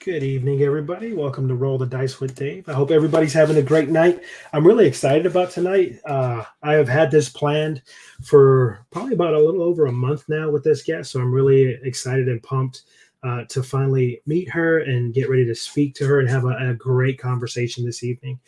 Good evening, everybody. Welcome to Roll the Dice with Dave. I hope everybody's having a great night. I'm really excited about tonight. I have had this planned for probably about a little over a month now with this guest, so I'm really excited and pumped to finally meet her and get ready to speak to her and have a great conversation this evening.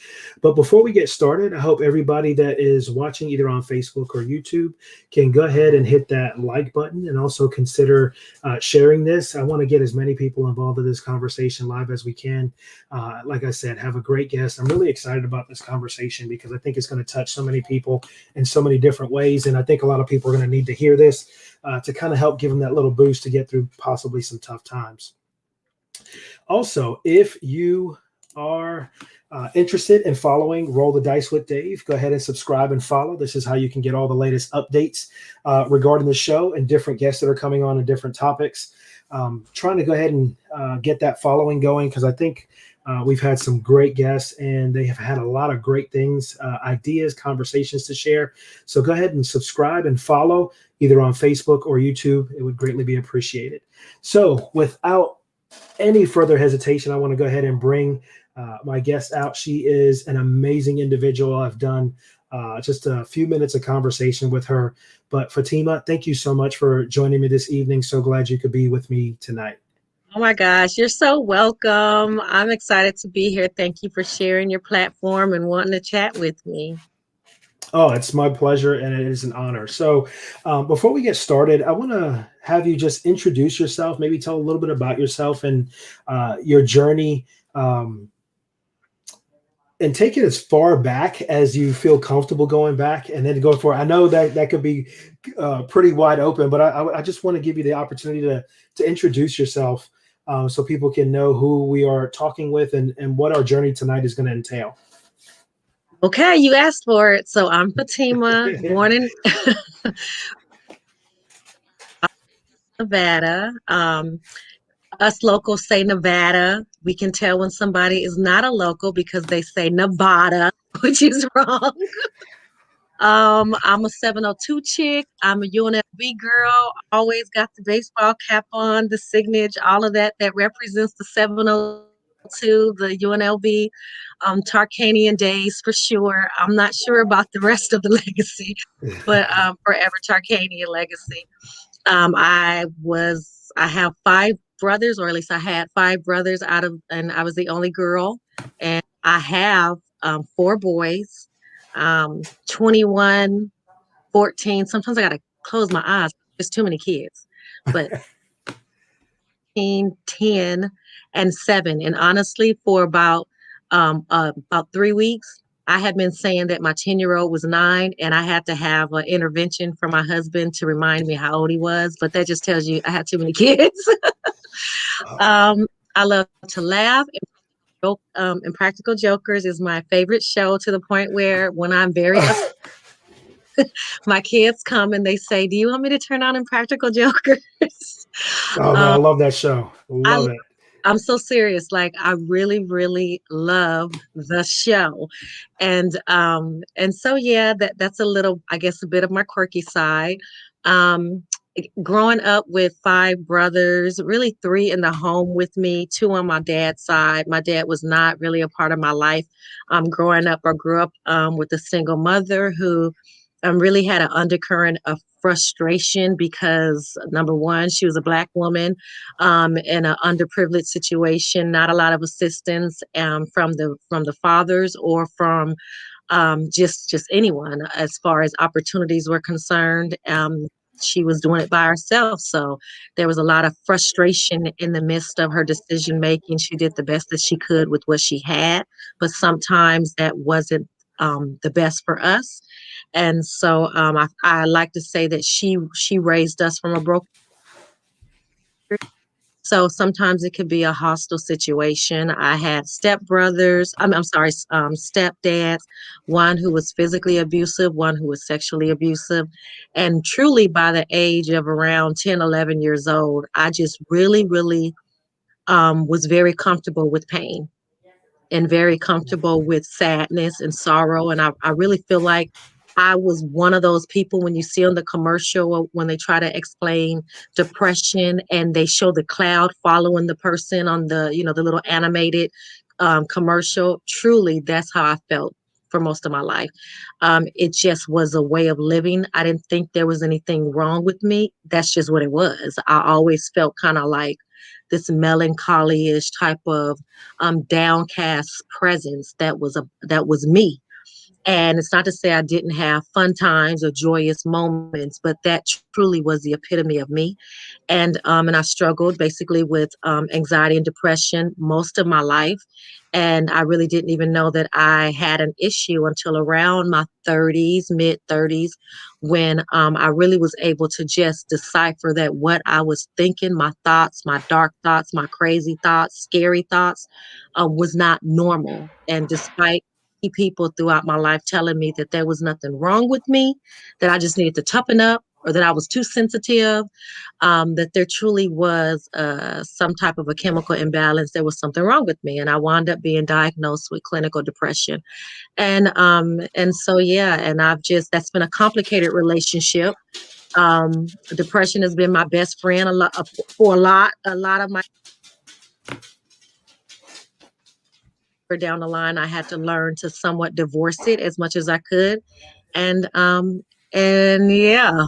But before we get started, I hope everybody that is watching either on Facebook or YouTube can go ahead and hit that like button and also consider sharing this. I want to get as many people involved in this conversation live as we can. Like I said, have a great guest. I'm really excited about this conversation because I think it's going to touch so many people in so many different ways. And I think a lot of people are going to need to hear this to kind of help give them that little boost to get through possibly some tough times. Also, if you are interested in following Roll the Dice with Dave, go ahead and subscribe and follow. This is how you can get all the latest updates regarding the show and different guests that are coming on and different topics. Trying to go ahead and get that following going because I think we've had some great guests and they have had a lot of great things, ideas, conversations to share. So go ahead and subscribe and follow either on Facebook or YouTube. It would greatly be appreciated. So without any further hesitation, I want to go ahead and bring my guest out. She is an amazing individual. I've done just a few minutes of conversation with her. But Fatima, thank you so much for joining me this evening. So glad you could be with me tonight. Oh my gosh, you're so welcome. I'm excited to be here. Thank you for sharing your platform and wanting to chat with me. Oh, it's my pleasure and it is an honor. So, before we get started, I want to have you just introduce yourself, maybe tell a little bit about yourself and your journey, and take it as far back as you feel comfortable going back and then go for it. I know that that could be pretty wide open, but I just want to give you the opportunity to introduce yourself so people can know who we are talking with and what our journey tonight is going to entail. Okay, you asked for it. So I'm Fatima, born in Nevada. Us locals say Nevada. We can tell when somebody is not a local because they say Nevada, which is wrong. I'm a 702 chick. I'm a UNLV girl. Always got the baseball cap on, the signage, all of that that represents the 702, the UNLV, Tarkanian days for sure. I'm not sure about the rest of the legacy, but forever Tarkanian legacy. I have five brothers, or at least I had five brothers and I was the only girl. And I have four boys, 21, 14. Sometimes I got to close my eyes. There's too many kids, but 10, and 7. And honestly, for about 3 weeks, I had been saying that my 10-year-old was 9, and I had to have an intervention from my husband to remind me how old he was. But that just tells you I had too many kids. um, I love to laugh. And Practical Jokers is my favorite show to the point where when I'm very upset, my kids come and they say, "Do you want me to turn on Impractical Jokers?" Oh man, I um, love that show. I Love it. I'm so serious. Like I really, really love the show. And so yeah, that's a little, I guess, a bit of my quirky side. Um Growing up with five brothers, really three in the home with me, two on my dad's side. My dad was not really a part of my life. Growing up, I grew up with a single mother who really had an undercurrent of frustration because number one, she was a Black woman in an underprivileged situation, not a lot of assistance from the fathers or from just anyone as far as opportunities were concerned. She was doing it by herself, so there was a lot of frustration in the midst of her decision making. She did the best that she could with what she had, but sometimes that wasn't the best for us. And so I like to say that she raised us from a broken. So sometimes it could be a hostile situation. I had stepbrothers, I'm sorry, stepdads, one who was physically abusive, one who was sexually abusive. And truly, by the age of around 10, 11 years old, I just really, really was very comfortable with pain and very comfortable with sadness and sorrow. And I really feel like I was one of those people when you see on the commercial when they try to explain depression and they show the cloud following the person on the, the little animated commercial. Truly, that's how I felt for most of my life. It just was a way of living. I didn't think there was anything wrong with me. That's just what it was. I always felt kind of like this melancholy-ish type of downcast presence that was me. And it's not to say I didn't have fun times or joyous moments, but that truly was the epitome of me. And I struggled basically with anxiety and depression most of my life. And I really didn't even know that I had an issue until around my 30s, mid 30s, when I really was able to just decipher that what I was thinking, my thoughts, my dark thoughts, my crazy thoughts, scary thoughts, was not normal. And despite people throughout my life telling me that there was nothing wrong with me, that I just needed to toughen up, or that I was too sensitive, that there truly was some type of a chemical imbalance. There was something wrong with me, and I wound up being diagnosed with clinical depression. And so yeah, and I've just that's been a complicated relationship. Depression has been my best friend for a lot of my down the line. I had to learn to somewhat divorce it as much as I could, and yeah,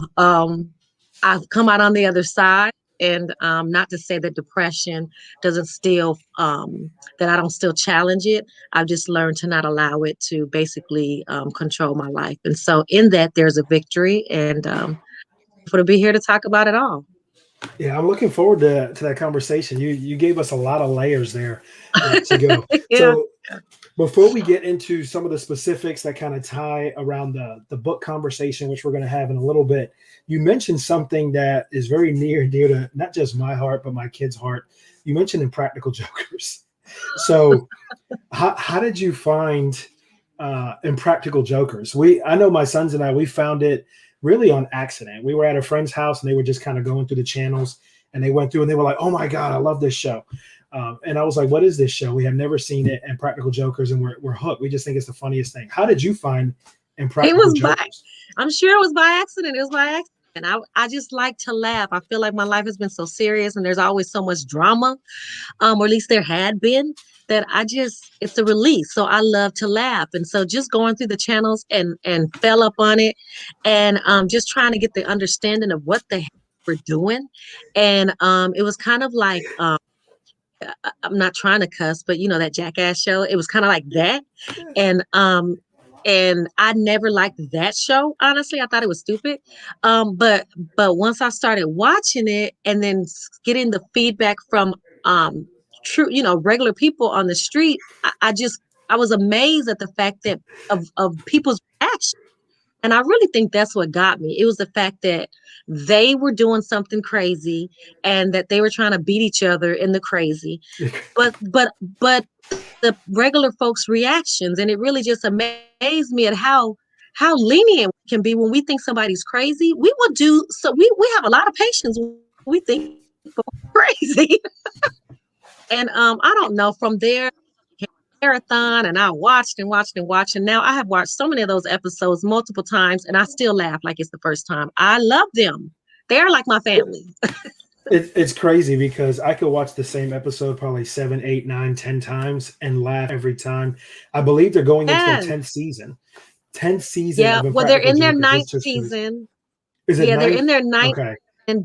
I've come out on the other side. And not to say that depression doesn't still that I don't still challenge it. I've just learned to not allow it to basically control my life. And so in that there's a victory, and to be here to talk about it all. Yeah, I'm looking forward to that conversation. You gave us a lot of layers there to go. Yeah. So before we get into some of the specifics that kind of tie around the book conversation, which we're going to have in a little bit, you mentioned something that is very near and dear to not just my heart but my kids' heart. You mentioned Impractical Jokers. So how did you find Impractical Jokers? I know my sons and we found it really on accident. We were at a friend's house and they were just kind of going through the channels, and they went through and they were like, "Oh my God, I love this show." And I was like, "What is this show? We have never seen it." And Practical Jokers, and we're hooked. We just think it's the funniest thing. How did you find It Impractical was by, Jokers? I'm sure it was by accident. It was by accident. I just like to laugh. I feel like my life has been so serious and there's always so much drama, or at least there had been, that it's a release. So I love to laugh. And so just going through the channels and fell up on it, and just trying to get the understanding of what the heck we're doing. And it was kind of like, I'm not trying to cuss, but that Jackass show, it was kind of like that. And I never liked that show, honestly. I thought it was stupid. But once I started watching it and then getting the feedback from true, regular people on the street, I was amazed at the fact that of people's reaction. And I really think that's what got me. It was the fact that they were doing something crazy and that they were trying to beat each other in the crazy. But the regular folks' reactions, and it really just amazed me at how lenient we can be when we think somebody's crazy. We will do so. We have a lot of patience when we think people are crazy. And I don't know. From there, marathon, and I watched and watched and watched, and now I have watched so many of those episodes multiple times, and I still laugh like it's the first time. I love them. They're like my family. It's crazy because I could watch the same episode probably 7, 8, 9, 10 times and laugh every time. I believe they're going into their Yes. 10th season. 10th season Yeah. of Well, they're Impractical in their Jokers. ninth It's just crazy. season. Is it Yeah, they're ninth? in their ninth, Okay.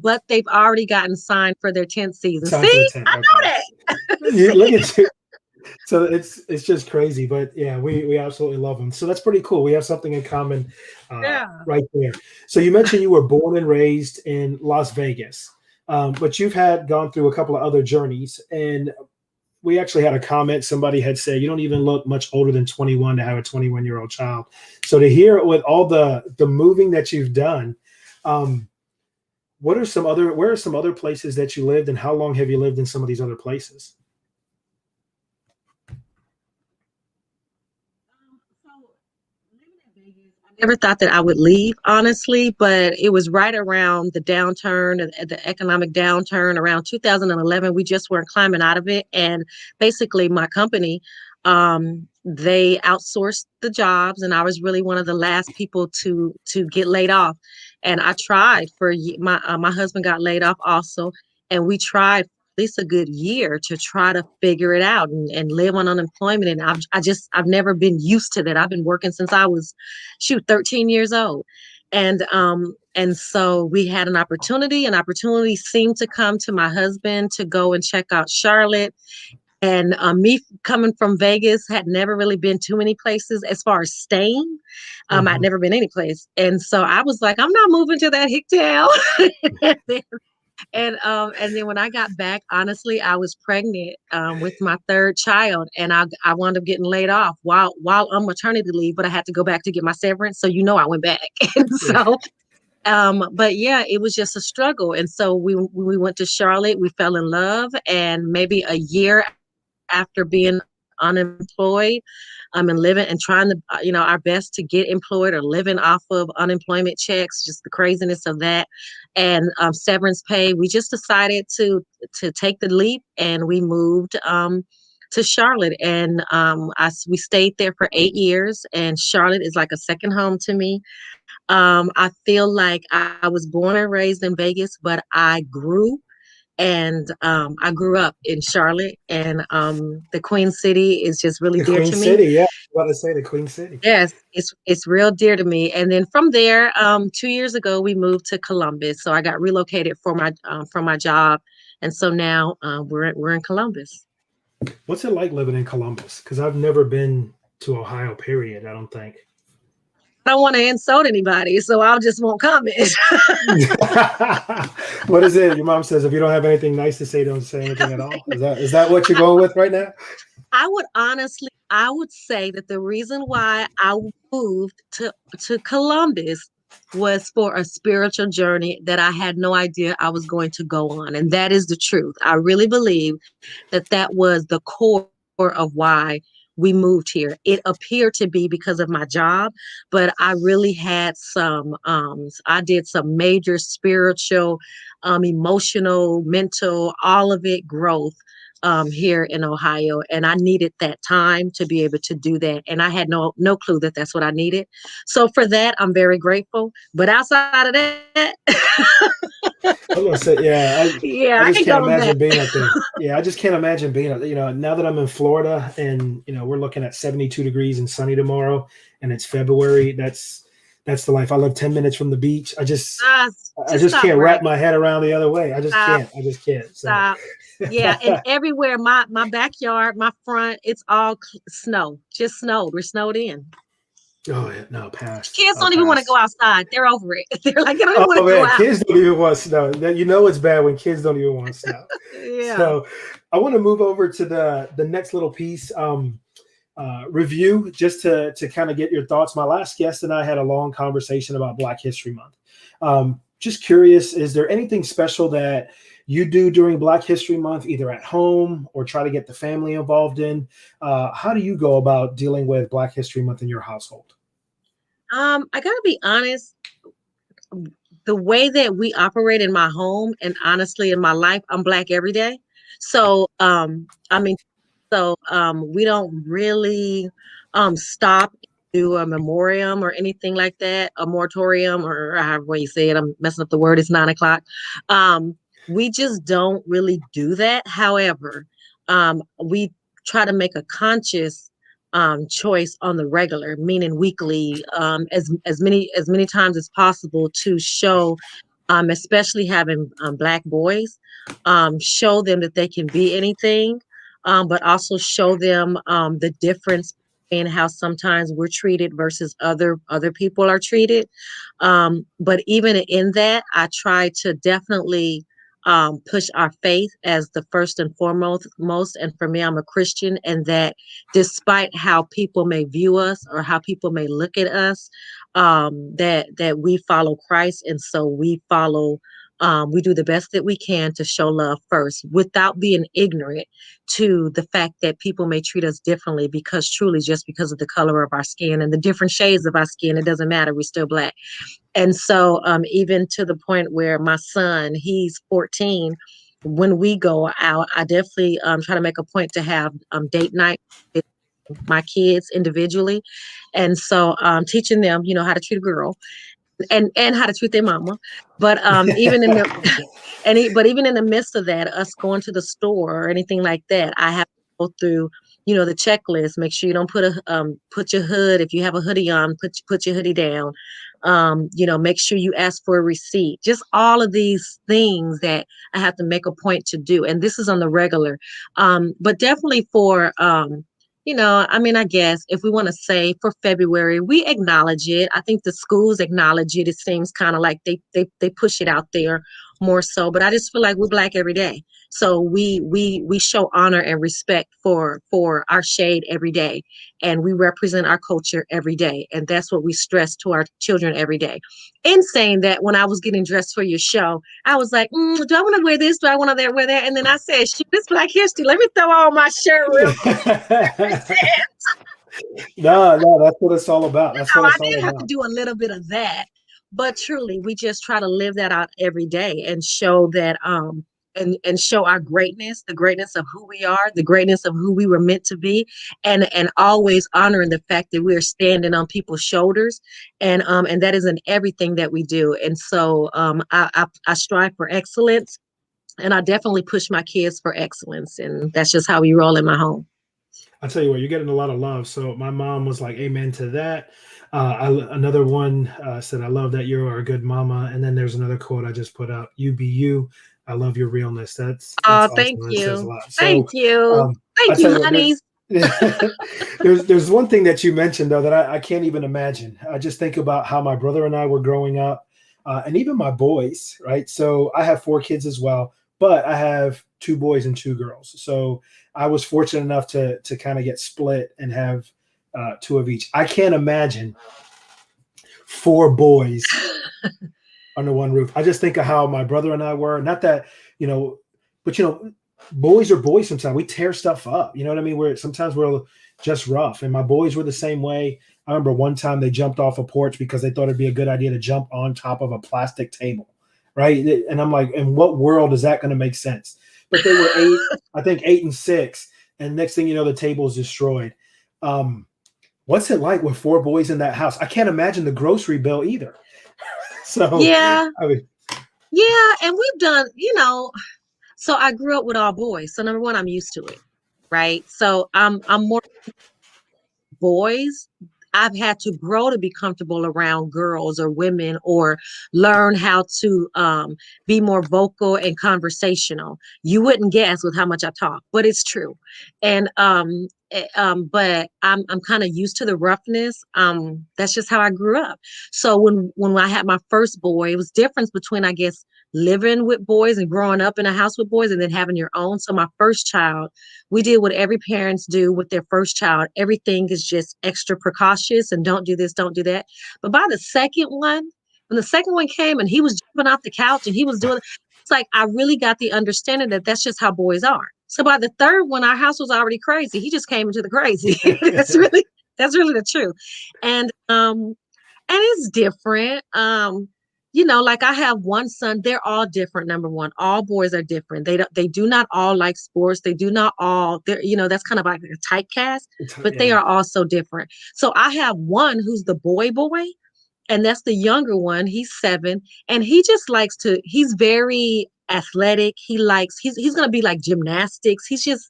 but they've already gotten signed for their 10th season. Time for the See, 10th. I Okay. know that. Look at you. So it's just crazy, but yeah, we absolutely love them. So that's pretty cool. We have something in common Yeah. right there. So you mentioned you were born and raised in Las Vegas, but you've gone through a couple of other journeys. And we actually had a comment. Somebody had said you don't even look much older than 21 to have a 21-year-old child. So to hear with all the moving that you've done, where are some other places that you lived, and how long have you lived in some of these other places? Never thought that I would leave, honestly, but it was right around the downturn, the economic downturn around 2011. We just weren't climbing out of it. And basically, my company they outsourced the jobs, and I was really one of the last people to get laid off. And I tried for my husband got laid off also, and we tried at least a good year to try to figure it out and live on unemployment. And I've never been used to that. I've been working since I was 13 years old. And so we had an opportunity seemed to come to my husband to go and check out Charlotte. And me coming from Vegas, had never really been too many places as far as staying. I'd Mhm. never been any place. And so I was like, I'm not moving to that hick town. And then when I got back, honestly, I was pregnant with my third child, and I wound up getting laid off while on maternity leave, but I had to go back to get my severance. So I went back. And Yeah. so but yeah, it was just a struggle. And so we went to Charlotte, we fell in love, and maybe a year after being unemployed, and living and trying to, our best to get employed or living off of unemployment checks, just the craziness of that, and severance pay. We just decided to take the leap, and we moved to Charlotte, and we stayed there for 8 years. And Charlotte is like a second home to me. I feel like I was born and raised in Vegas, but I grew up in Charlotte, and the Queen City is just really The dear Queen to me. City, yeah. I was about to say the Queen City. Yes, it's real dear to me. And then from there, 2 years ago, we moved to Columbus. So I got relocated for my job, and so now we're in Columbus. What's it like living in Columbus? Because I've never been to Ohio, period, I don't think. I don't want to insult anybody, so I just won't comment. What is it? Your mom says if you don't have anything nice to say, don't say anything at all. Is that what you're going with right now? I would say that the reason why I moved to Columbus was for a spiritual journey that I had no idea I was going to go on. And that is the truth. I really believe that that was the core of why we moved here. It appeared to be because of my job, but I really had I did some major spiritual, emotional, mental, all of it growth here in Ohio, and I needed that time to be able to do that, and I had no clue that that's what I needed. So for that, I'm very grateful. But outside of that, I'm gonna say, yeah, yeah, I I just ain't can't going back. imagine being up there. Yeah, I just can't imagine being up. Now that I'm in Florida and we're looking at 72 degrees and sunny tomorrow, and it's February. That's the life. I live 10 minutes from the beach. Uh, I just just stop can't right wrap my head around the other way. I just stop. can't. I just can't. So, Stop. Yeah, and everywhere, my backyard, my front, it's all snow. Just snowed. We're snowed in. oh yeah, no, pass. Kids I'll don't even want to go pass. outside. They're over it. They're like, they don't even want Oh to go man, out. kids don't even want snow. It's bad when kids don't even want snow. Yeah. So, I want to move over to the next little piece. Review just to kind of get your thoughts. My last guest and I had a long conversation about Black History Month. Just curious, is there anything special that you do during Black History Month, either at home or try to get the family involved in? How do you go about dealing with Black History Month in your household? I gotta be honest, the way that we operate in my home and honestly in my life, I'm Black every day. So I mean, we don't really stop and do a memoriam or anything like that, a moratorium or however you say it. I'm messing up the word. It's 9 o'clock. We just don't really do that. However, we try to make a conscious choice on the regular, meaning weekly, as many times as possible to show, especially having Black boys, show them that they can be anything, but also show them the difference in how sometimes we're treated versus other people are treated. But even in that, I try to definitely push our faith as the first and foremost. And for me, I'm a Christian, and that despite how people may view us or how people may look at us, that we follow Christ, and so we do the best that we can to show love first without being ignorant to the fact that people may treat us differently, because truly just because of the color of our skin and the different shades of our skin, it doesn't matter, we're still Black. And so even to the point where my son, he's 14, when we go out, I definitely try to make a point to have date night my kids individually, and so teaching them, how to treat a girl and how to treat their mama. But even in the but even in the midst of that, us going to the store or anything like that, I have to go through, the checklist. Make sure you don't put your hood. If you have a hoodie on, put your hoodie down. Make sure you ask for a receipt. Just all of these things that I have to make a point to do. And this is on the regular. But definitely for I mean, I guess if we want to say for February, we acknowledge it. I think the schools acknowledge it. It seems kind of like they push it out there more so, but I just feel like we're Black every day. So we show honor and respect for our shade every day, and we represent our culture every day, and that's what we stress to our children every day. In saying that, when I was getting dressed for your show, I was like, do I want to wear this? Do I want to wear that? And then I said, shoot, it's Black History. Let me throw on my shirt real quick. No, that's what it's all about. That's what I it's all did have to about. do a little bit of that, but truly, we just try to live that out every day and show that and show our greatness, the greatness of who we are, the greatness of who we were meant to be, and always honoring the fact that we're standing on people's shoulders, and that is in everything that we do. And so I strive for excellence, and I definitely push my kids for excellence, and that's just how we roll in my home. I tell you what, you're getting a lot of love. So my mom was like, "Amen to that." Another one said, "I love that you are a good mama." And then there's another quote I just put up: "You be you. I love your realness." That's Oh, thank awesome. That says a you. lot. Thank So you. I Thank tell you, you what, honeys. there's one thing that you mentioned though that I can't even imagine. I just think about how my brother and I were growing up, and even my boys. Right. So I have 4 kids as well, but I have 2 boys and 2 girls. So I was fortunate enough to kind of get split and have 2 of each. I can't imagine 4 boys under one roof. I just think of how my brother and I were. Not that, you know, but boys are boys sometimes. We tear stuff up. You know what I mean? Sometimes we're just rough. And my boys were the same way. I remember one time they jumped off a porch because they thought it'd be a good idea to jump on top of a plastic table. Right. And I'm like, in what world is that going to make sense? But they were 8, I think 8 and 6. And next thing you know, the table is destroyed. What's it like with 4 boys in that house? I can't imagine the grocery bill either. So, Yeah, I mean, yeah, and we've done, so I grew up with all boys. So number one, I'm used to it, right? So I'm more boys. I've had to grow to be comfortable around girls or women, or learn how to be more vocal and conversational. You wouldn't guess with how much I talk, but it's true. And but I'm kind of used to the roughness. That's just how I grew up. So when I had my first boy, it was difference between, I guess, living with boys and growing up in a house with boys and then having your own. So my first child, we did what every parents do with their first child. Everything is just extra precautious and don't do this, don't do that. But by the second one, when the second one came and he was jumping off the couch and he was doing, it's like I really got the understanding that that's just how boys are. So by the third one, our house was already crazy. He just came into the crazy. That's really the truth. And it's different. Like I have one son, they're all different. Number one, all boys are different. They do not all like sports. They do not all, that's kind of like a typecast, but they yeah. are all so different. So I have one who's the boy, and that's the younger one. He's 7, and he just likes he's very athletic. He's gonna be like gymnastics. He's just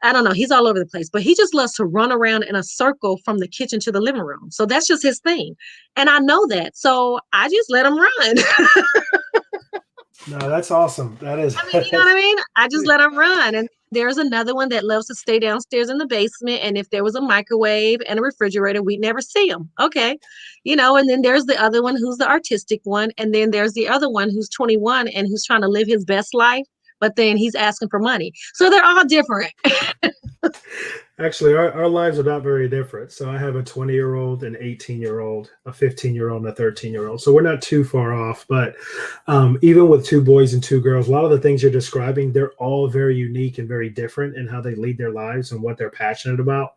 I don't know. He's all over the place, but he just loves to run around in a circle from the kitchen to the living room. So that's just his thing. And I know that. So I just let him run. No, that's awesome. That is. I mean, you know what I mean? I just let him run. And there's another one that loves to stay downstairs in the basement. And if there was a microwave and a refrigerator, we'd never see him. Okay. And then there's the other one who's the artistic one. And then there's the other one who's 21 and who's trying to live his best life, but then he's asking for money. So they're all different. Actually, our lives are not very different. So I have a 20-year-old, an 18-year-old, a 15-year-old, and a 13-year-old. So we're not too far off. But even with 2 boys and 2 girls, a lot of the things you're describing, they're all very unique and very different in how they lead their lives and what they're passionate about.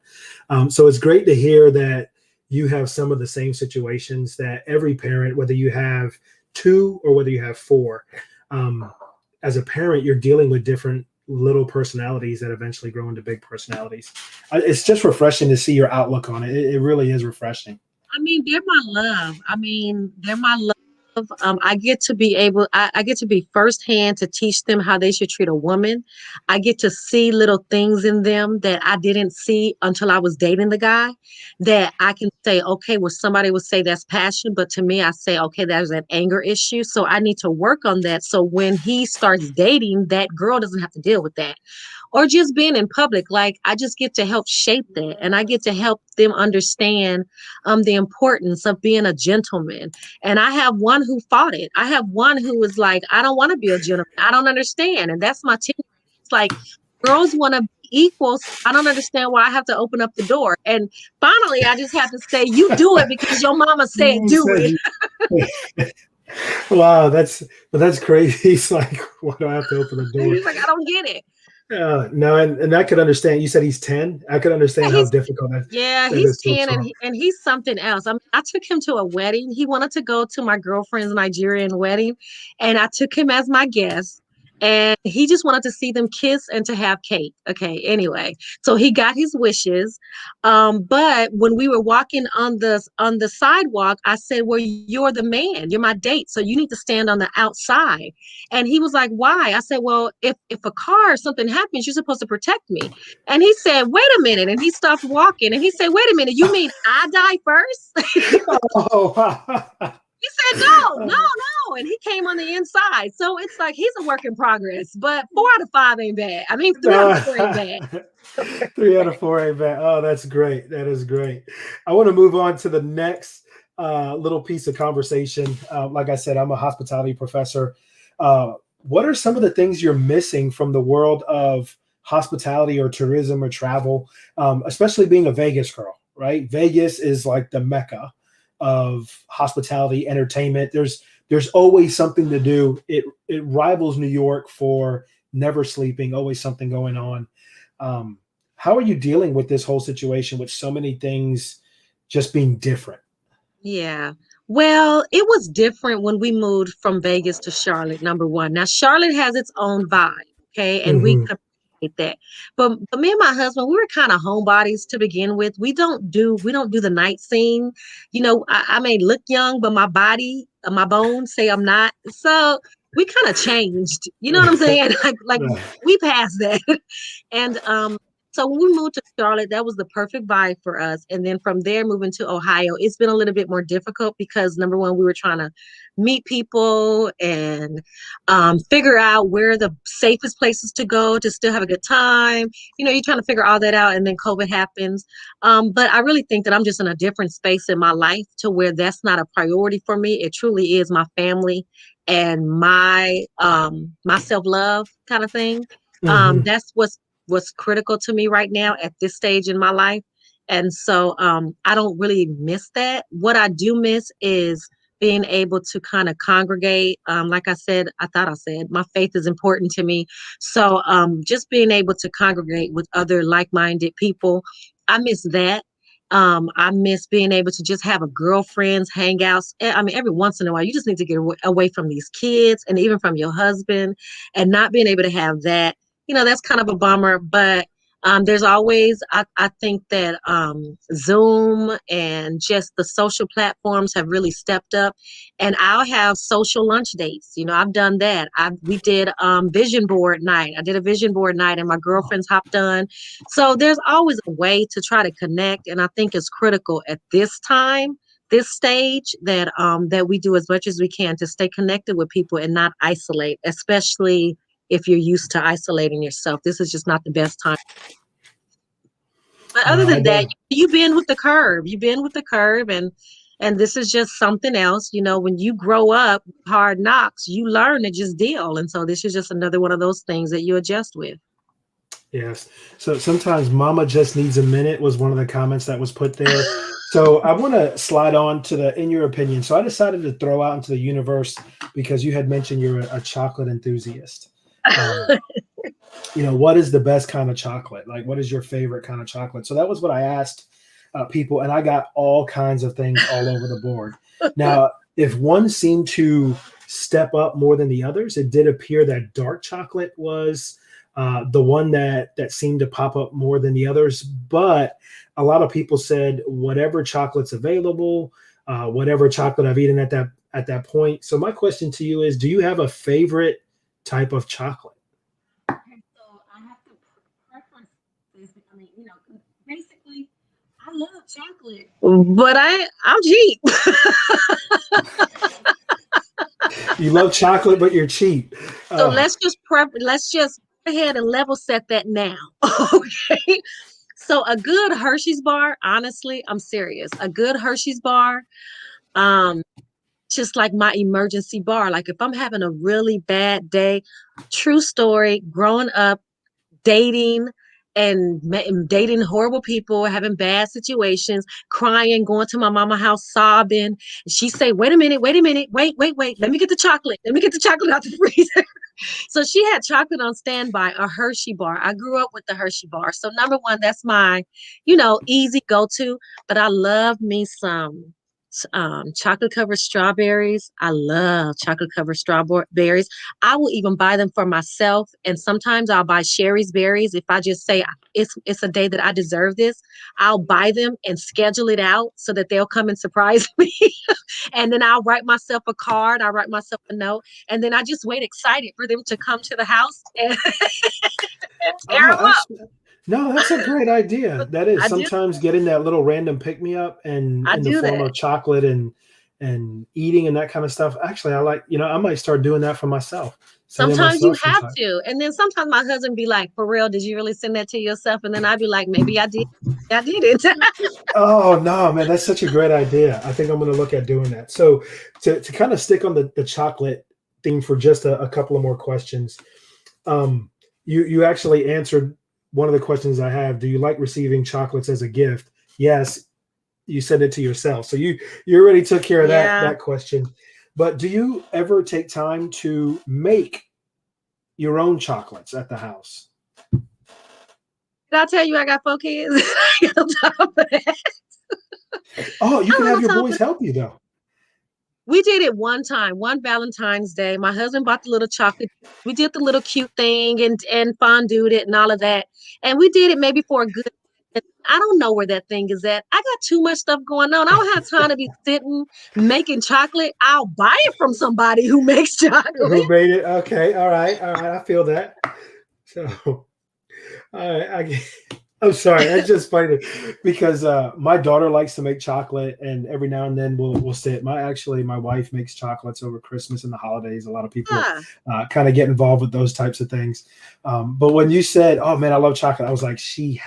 So it's great to hear that you have some of the same situations that every parent, whether you have 2 or whether you have 4, as a parent, you're dealing with different little personalities that eventually grow into big personalities. It's just refreshing to see your outlook on it. It really is refreshing. I mean, they're my love. I mean, they're my love. I get to be able, I get to be firsthand to teach them how they should treat a woman. I get to see little things in them that I didn't see until I was dating the guy, that I can say, okay, well, somebody would say that's passion, but to me, I say, okay, there's an anger issue. So I need to work on that. So when he starts dating, that girl doesn't have to deal with that, or just being in public. Like, I just get to help shape that, and I get to help them understand the importance of being a gentleman. And I have one who fought it. I have one who was like, I don't want to be a gentleman. I don't understand. And that's my team. It's like, girls want to be equals. I don't understand why I have to open up the door. And finally, I just have to say, you do it because your mama said You do said it. wow, that's crazy. He's like, why do I have to open the door? He's like, I don't get it. No, and I could understand. You said he's 10. I could Yeah, understand how difficult that he's is to 10, and absorb. he's something else. I mean, I took him to a wedding. He wanted to go to my girlfriend's Nigerian wedding, and I took him as my guest. And he just wanted to see them kiss and to have cake. Okay, anyway, so he got his wishes. But when we were walking on the sidewalk, I said, "Well, you're the man. You're my date, so you need to stand on the outside." And he was like, "Why?" I said, "Well, if a car or something happens, you're supposed to protect me." And he said, "Wait a minute." And he stopped walking. And he said, "Wait a minute. You mean I die first?" Oh, He said, "No, no, no." And he came on the inside. So it's like he's a work in progress. But 4 out of 5 ain't bad. I mean, 3 out of 4 ain't bad. 3 out of 4 ain't bad. Oh, that's great. That is great. I want to move on to the next little piece of conversation. Like I said, I'm a hospitality professor. What are some of the things you're missing from the world of hospitality or tourism or travel, especially being a Vegas girl, right? Vegas is like the mecca of hospitality, entertainment. There's always something to do. It rivals New York for never sleeping, always something going on. Um, how are you dealing with this whole situation with so many things just being different? Yeah. Well, it was different when we moved from Vegas to Charlotte, number one. Now, Charlotte has its own vibe, okay? And we Hmm. can appreciate that. But me and my husband, we were kind of homebodies to begin with. We don't do the night scene. I may look young, but my body, my bones say I'm not. So we kind of changed. You know what I'm saying? Like we passed that. And so when we moved to Charlotte, that was the perfect vibe for us. And then from there, moving to Ohio, it's been a little bit more difficult because number one, we were trying to meet people and figure out where the safest places to go to still have a good time. You're trying to figure all that out, and then COVID happens. But I really think that I'm just in a different space in my life to where that's not a priority for me. It truly is my family and my self-love kind of thing. Hmm. That's what's critical to me right now at this stage in my life. And so I don't really miss that. What I do miss is being able to kind of congregate. Like I said, I said, my faith is important to me. So just being able to congregate with other like minded people, I miss that. I miss being able to just have a girlfriend's hangouts. I mean, every once in a while, you just need to get away from these kids and even from your husband, and not being able to have that. That's kind of a bummer. But there's always, I think that Zoom and just the social platforms have really stepped up. And I'll have social lunch dates. I've done that. We did vision board night. I did a vision board night, and my girlfriends hopped on. So there's always a way to try to connect. And I think it's critical at this time, this stage, that we do as much as we can to stay connected with people and not isolate, especially if you're used to isolating yourself. This is just not the best time. But other No, I than that, don't. you've been with the curve. You've been with the curve, and this is just something else. When you grow up with hard knocks, you learn to just deal. And so this is just another one of those things that you adjust with. Yes. So sometimes mama just needs a minute was one of the comments that was put there. So I want to slide on to the, in your opinion. So I decided to throw out into the universe because you had mentioned you're a chocolate enthusiast. Um, what is the best kind of chocolate? Like, what is your favorite kind of chocolate? So that was what I asked people, and I got all kinds of things all over the board. Now, if one seemed to step up more than the others, it did appear that dark chocolate was the one that seemed to pop up more than the others. But a lot of people said whatever chocolate's available, whatever chocolate I've eaten at that point. So my question to you is, do you have a favorite type of chocolate? Okay, so I have to preferences. I mean, basically, I love chocolate, but I'm cheap. You love chocolate, but you're cheap. So Oh, let's just go ahead and level set that now. Okay. So a good Hershey's bar, honestly, I'm serious. A good Hershey's bar, um, just like my emergency bar. Like if I'm having a really bad day, true story, growing up, dating and dating horrible people, having bad situations, crying, going to my mama house sobbing. And she say, wait a minute, wait. Let me get the chocolate. Let me get the chocolate out the freezer. So she had chocolate on standby, a Hershey bar. I grew up with the Hershey bar. So number one, that's my, easy go to. But I love me some chocolate covered strawberries. I love chocolate covered strawberries. I will even buy them for myself. And sometimes I'll buy Sherry's berries. If I just say it's a day that I deserve this, I'll buy them and schedule it out so that they'll come and surprise me. And then I'll write myself a card. I write myself a note. And then I just wait excited for them to come to the house and, and tear oh, them up. actually, no, that's a great idea. That is I do. sometimes getting that little random pick me up and I in the do form that. of chocolate and eating and that kind of stuff. Actually, I like, I might start doing that for myself. Sending Sometimes you myself some have chocolate. to. And then sometimes my husband be like, for real, did you really send that to yourself? And then I'd be like, maybe I did. I did it. Oh no, man, that's such a great idea. I think I'm going to look at doing that. So to kind of stick on the chocolate theme for just a couple of more questions, you actually answered one of the questions I have. Do you like receiving chocolates as a gift? Yes, you send it to yourself. So you already took care of Yeah. that question. But do you ever take time to make your own chocolates at the house? Did I tell you I got 4 kids? I on top of that. Oh, you can I'm have on your top boys of help you though. We did it one time, one Valentine's Day. My husband bought the little chocolate. We did the little cute thing and fondued it and all of that. And we did it maybe for a good. I don't know where that thing is at. I got too much stuff going on. I don't have time to be sitting making chocolate. I'll buy it from somebody who makes chocolate. Who made it? Okay, all right. I feel that. So I I'm sorry. That's just funny because my daughter likes to make chocolate, and every now and then we'll sit. My wife makes chocolates over Christmas and the holidays. A lot of people Yeah. kind of get involved with those types of things. But when you said, "Oh man, I love chocolate," I was like, she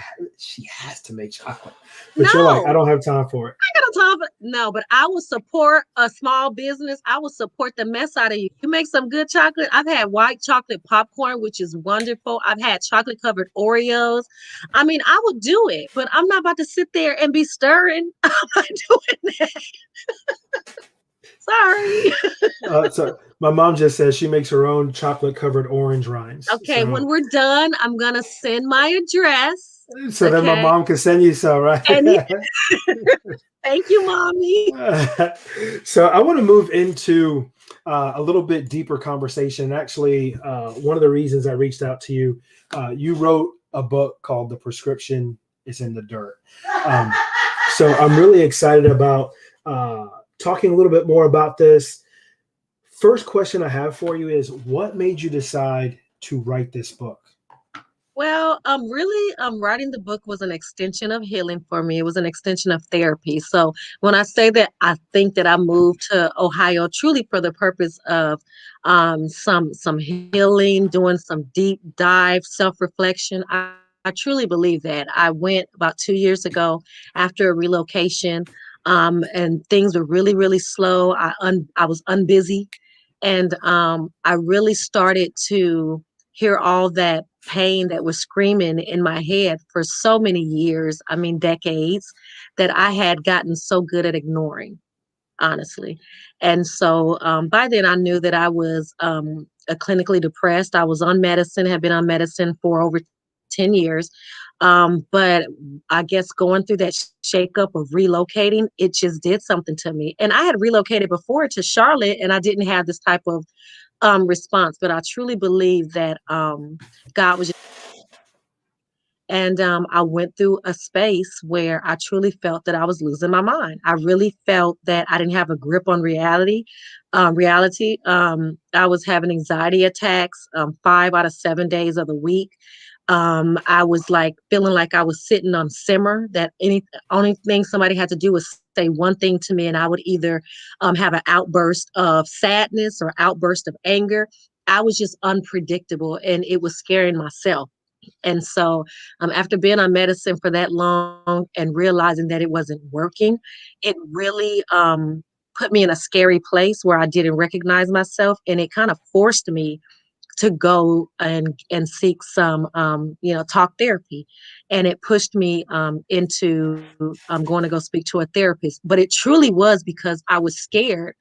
has to make chocolate. But you're like, I No. don't have time for it. I got on top of no, but I will support a small business. I will support the mess out of you. You make some good chocolate. I've had white chocolate popcorn, which is wonderful. I've had chocolate covered Oreos. I mean, I would do it, but I'm not about to sit there and be stirring. I'm not doing that. Sorry. So my mom just says she makes her own chocolate covered orange rinds. Okay, when we're done, I'm gonna send my address. So then my Okay. mom can send you some, right? And thank you, mommy. So I want to move into a little bit deeper conversation. Actually, one of the reasons I reached out to you, you wrote a book called "The Prescription Is in the Dirt." Um, so I'm really excited about talking a little bit more about this. First question I have for you is, what made you decide to write this book? Well, really, writing the book was an extension of healing for me. It was an extension of therapy. So when I say that, I think that I moved to Ohio truly for the purpose of some healing, doing some deep dive self reflection. I truly believe that. I went about 2 years ago after a relocation, and things were really slow. I was unbusy, and I really started to hear all that pain that was screaming in my head for so many years, I mean, decades, that I had gotten so good at ignoring, honestly. And so by then I knew that I was clinically depressed. I was on medicine, had been on medicine for over 10 years. But I guess going through that shakeup of relocating, it just did something to me. And I had relocated before to Charlotte, and I didn't have this type of response. But I truly believe that God was, and I went through a space where I truly felt that I was losing my mind. I really felt that I didn't have a grip on reality. I was having anxiety attacks 5 out of 7 days of the week. I was like feeling like I was sitting on simmer. That any only thing somebody had to do was say one thing to me, and I would either have an outburst of sadness or outburst of anger. I was just unpredictable, and it was scaring myself. And so, after being on medicine for that long and realizing that it wasn't working, it really put me in a scary place where I didn't recognize myself. And it kind of forced me to go and seek some, talk therapy. And it pushed me into going to go speak to a therapist. But it truly was because I was scared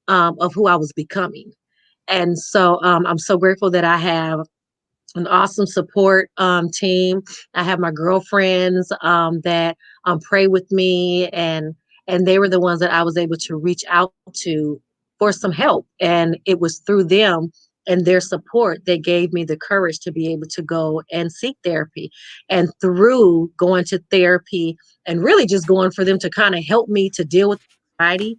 of who I was becoming. And so I'm so grateful that I have an awesome support team. I have my girlfriends that pray with me, and they were the ones that I was able to reach out to for some help. And it was through them and their support that gave me the courage to be able to go and seek therapy. And through going to therapy and really just going for them to kind of help me to deal with anxiety,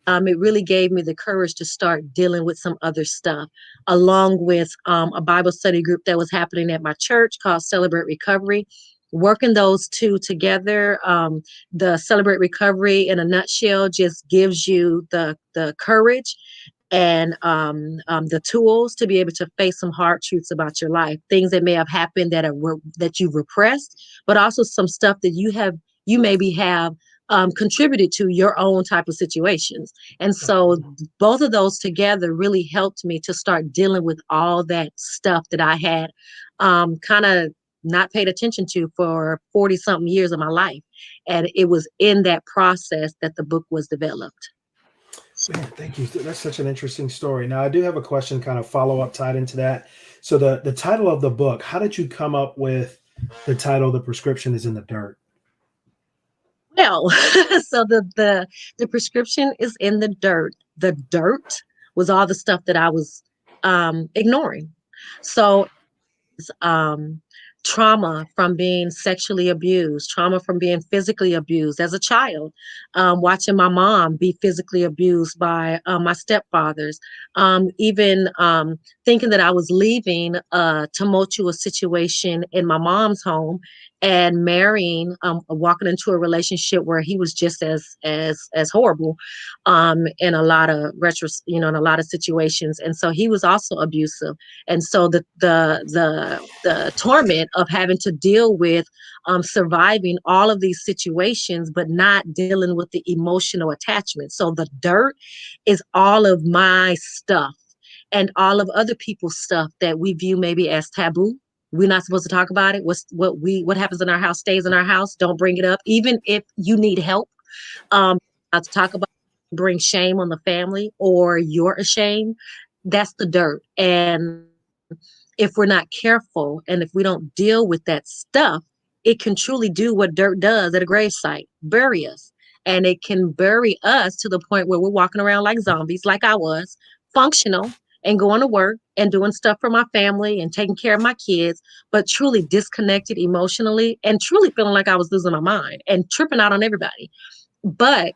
it really gave me the courage to start dealing with some other stuff, along with a Bible study group that was happening at my church called Celebrate Recovery. Working those two together, the Celebrate Recovery in a nutshell just gives you the courage and the tools to be able to face some hard truths about your life, things that may have happened that you've repressed, but also some stuff that you maybe have contributed to your own type of situations. And so both of those together really helped me to start dealing with all that stuff that I had kind of not paid attention to for 40 something years of my life. And it was in that process that the book was developed. Man, thank you. That's such an interesting story. Now, I do have a question, kind of follow up tied into that. So, the title of the book, how did you come up with the title? The prescription is in the dirt. Well, so the prescription is in the dirt. The dirt was all the stuff that I was ignoring. So um, trauma from being sexually abused, trauma from being physically abused as a child, watching my mom be physically abused by my stepfathers, even thinking that I was leaving a tumultuous situation in my mom's home and marrying, walking into a relationship where he was just as horrible in a lot of in a lot of situations, and so he was also abusive. And so the torment of having to deal with surviving all of these situations, but not dealing with the emotional attachment. So the dirt is all of my stuff and all of other people's stuff that we view maybe as taboo. We're not supposed to talk about it. What happens in our house stays in our house. Don't bring it up, even if you need help. Not to talk about, bring shame on the family or you're ashamed. That's the dirt. And if we're not careful and if we don't deal with that stuff, it can truly do what dirt does at a gravesite, bury us. And it can bury us to the point where we're walking around like zombies, like I was, functional and going to work and doing stuff for my family and taking care of my kids, but truly disconnected emotionally and truly feeling like I was losing my mind and tripping out on everybody. But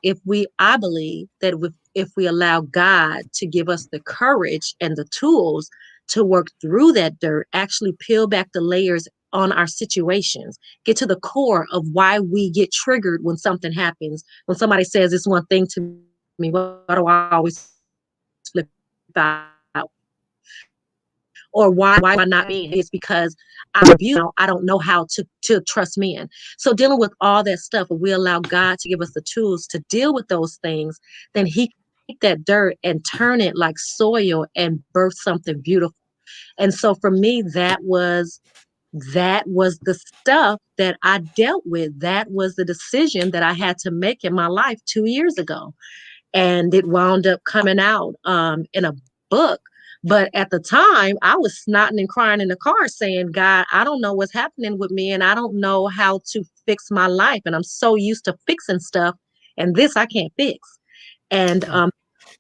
I believe that if we allow God to give us the courage and the tools to work through that dirt, actually peel back the layers on our situations, get to the core of why we get triggered when something happens. When somebody says this one thing to me, why do I always flip out? Or why am I not being? It's because I'm abused. I don't know how to trust men. So dealing with all that stuff, if we allow God to give us the tools to deal with those things, then He can take that dirt and turn it like soil and birth something beautiful. And so for me, that was the stuff that I dealt with. That was the decision that I had to make in my life 2 years ago. And it wound up coming out in a book. But at the time, I was snotting and crying in the car saying, God, I don't know what's happening with me and I don't know how to fix my life. And I'm so used to fixing stuff and this I can't fix. And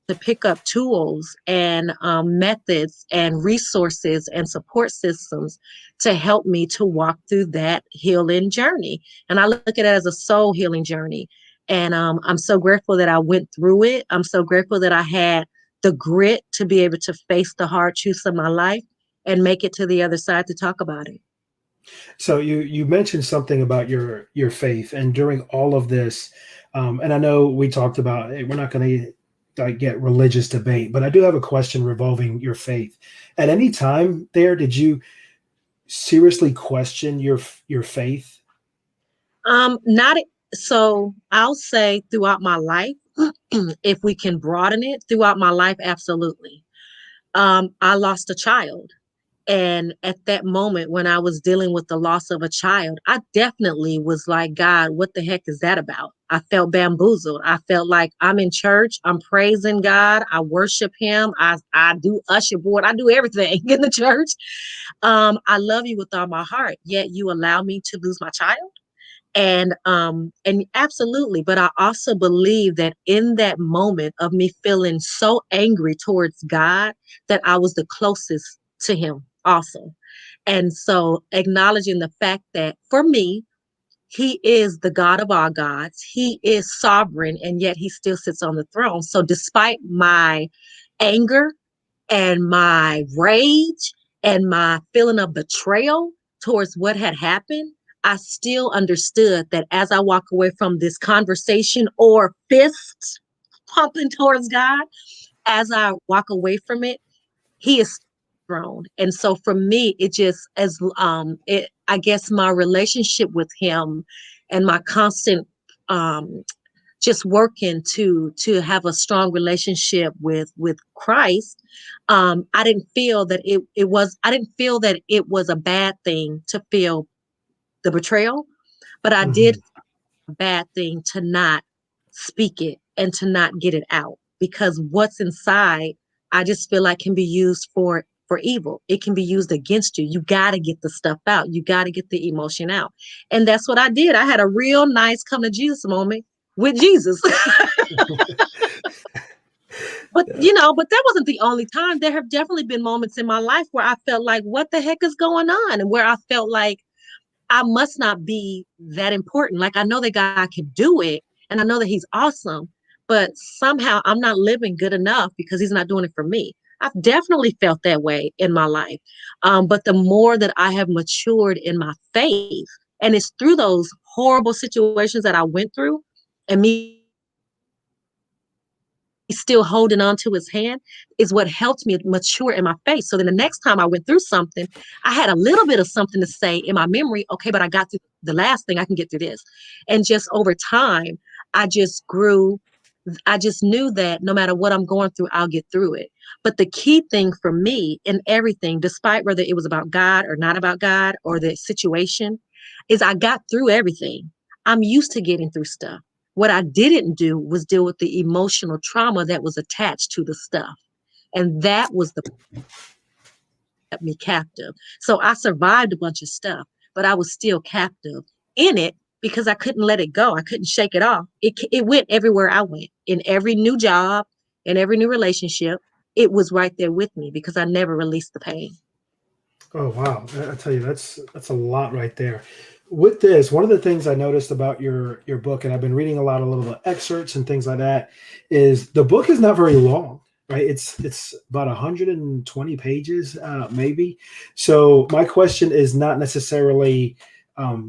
to pick up tools and methods and resources and support systems to help me to walk through that healing journey. And I look at it as a soul healing journey. And I'm so grateful that I went through it. I'm so grateful that I had the grit to be able to face the hard truths of my life and make it to the other side to talk about it. So you mentioned something about your faith, and during all of this, and I know we talked about, hey, we're not going to get religious debate, but I do have a question revolving your faith. At any time there, did you seriously question your faith? Not so I'll say throughout my life, if we can broaden it, throughout my life, absolutely. I lost a child. And at that moment, when I was dealing with the loss of a child, I definitely was like, God, what the heck is that about? I felt bamboozled. I felt like I'm in church. I'm praising God. I worship him. I do usher board. I do everything in the church. I love you with all my heart. Yet you allow me to lose my child. And absolutely, but I also believe that in that moment of me feeling so angry towards God, that I was the closest to him also. And so acknowledging the fact that for me, he is the God of all gods. He is sovereign, and yet he still sits on the throne. So despite my anger and my rage and my feeling of betrayal towards what had happened, I still understood that as I walk away from this conversation or fist pumping towards God, as I walk away from it, he is thrown. And so for me, it just as it I guess my relationship with him and my constant just working to have a strong relationship with Christ. I didn't feel that it was I didn't feel that it was a bad thing to feel the betrayal, but I did Mhm. a bad thing to not speak it and to not get it out, because what's inside, I just feel like can be used for evil. It can be used against you. You got to get the stuff out. You got to get the emotion out. And that's what I did. I had a real nice come to Jesus moment with Jesus. But Yeah. but that wasn't the only time. There have definitely been moments in my life where I felt like, what the heck is going on? And where I felt like I must not be that important. Like, I know that God can do it and I know that he's awesome, but somehow I'm not living good enough because he's not doing it for me. I've definitely felt that way in my life. But the more that I have matured in my faith, and it's through those horrible situations that I went through and me still holding on to his hand is what helped me mature in my faith. So then the next time I went through something, I had a little bit of something to say in my memory. Okay, but I got through the last thing, I can get through this. And just over time, I just grew. I just knew that no matter what I'm going through, I'll get through it. But the key thing for me in everything, despite whether it was about God or not about God or the situation, is I got through everything. I'm used to getting through stuff. What I didn't do was deal with the emotional trauma that was attached to the stuff. And that was the kept me captive. So I survived a bunch of stuff, but I was still captive in it because I couldn't let it go. I couldn't shake it off. It went everywhere I went, in every new job, in every new relationship. It was right there with me because I never released the pain. Oh wow! I tell you, that's a lot right there. With this, one of the things I noticed about your book, and I've been reading a lot of little excerpts and things like that, is the book is not very long, right? It's about 120 pages, maybe. So my question is not necessarily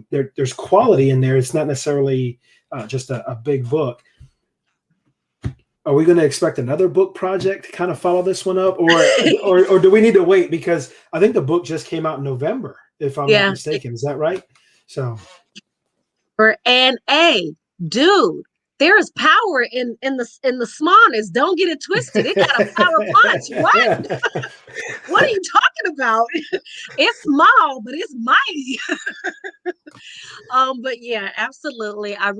there's quality in there. It's not necessarily just a big book. Are we going to expect another book project to kind of follow this one up, or do we need to wait? Because I think the book just came out in November, if I'm not Yeah. mistaken. Is that right? So, For and a dude, there is power in the smallness. Don't get it twisted. It got a power punch. What? What are you talking about? It's small, but it's mighty. But yeah, absolutely. I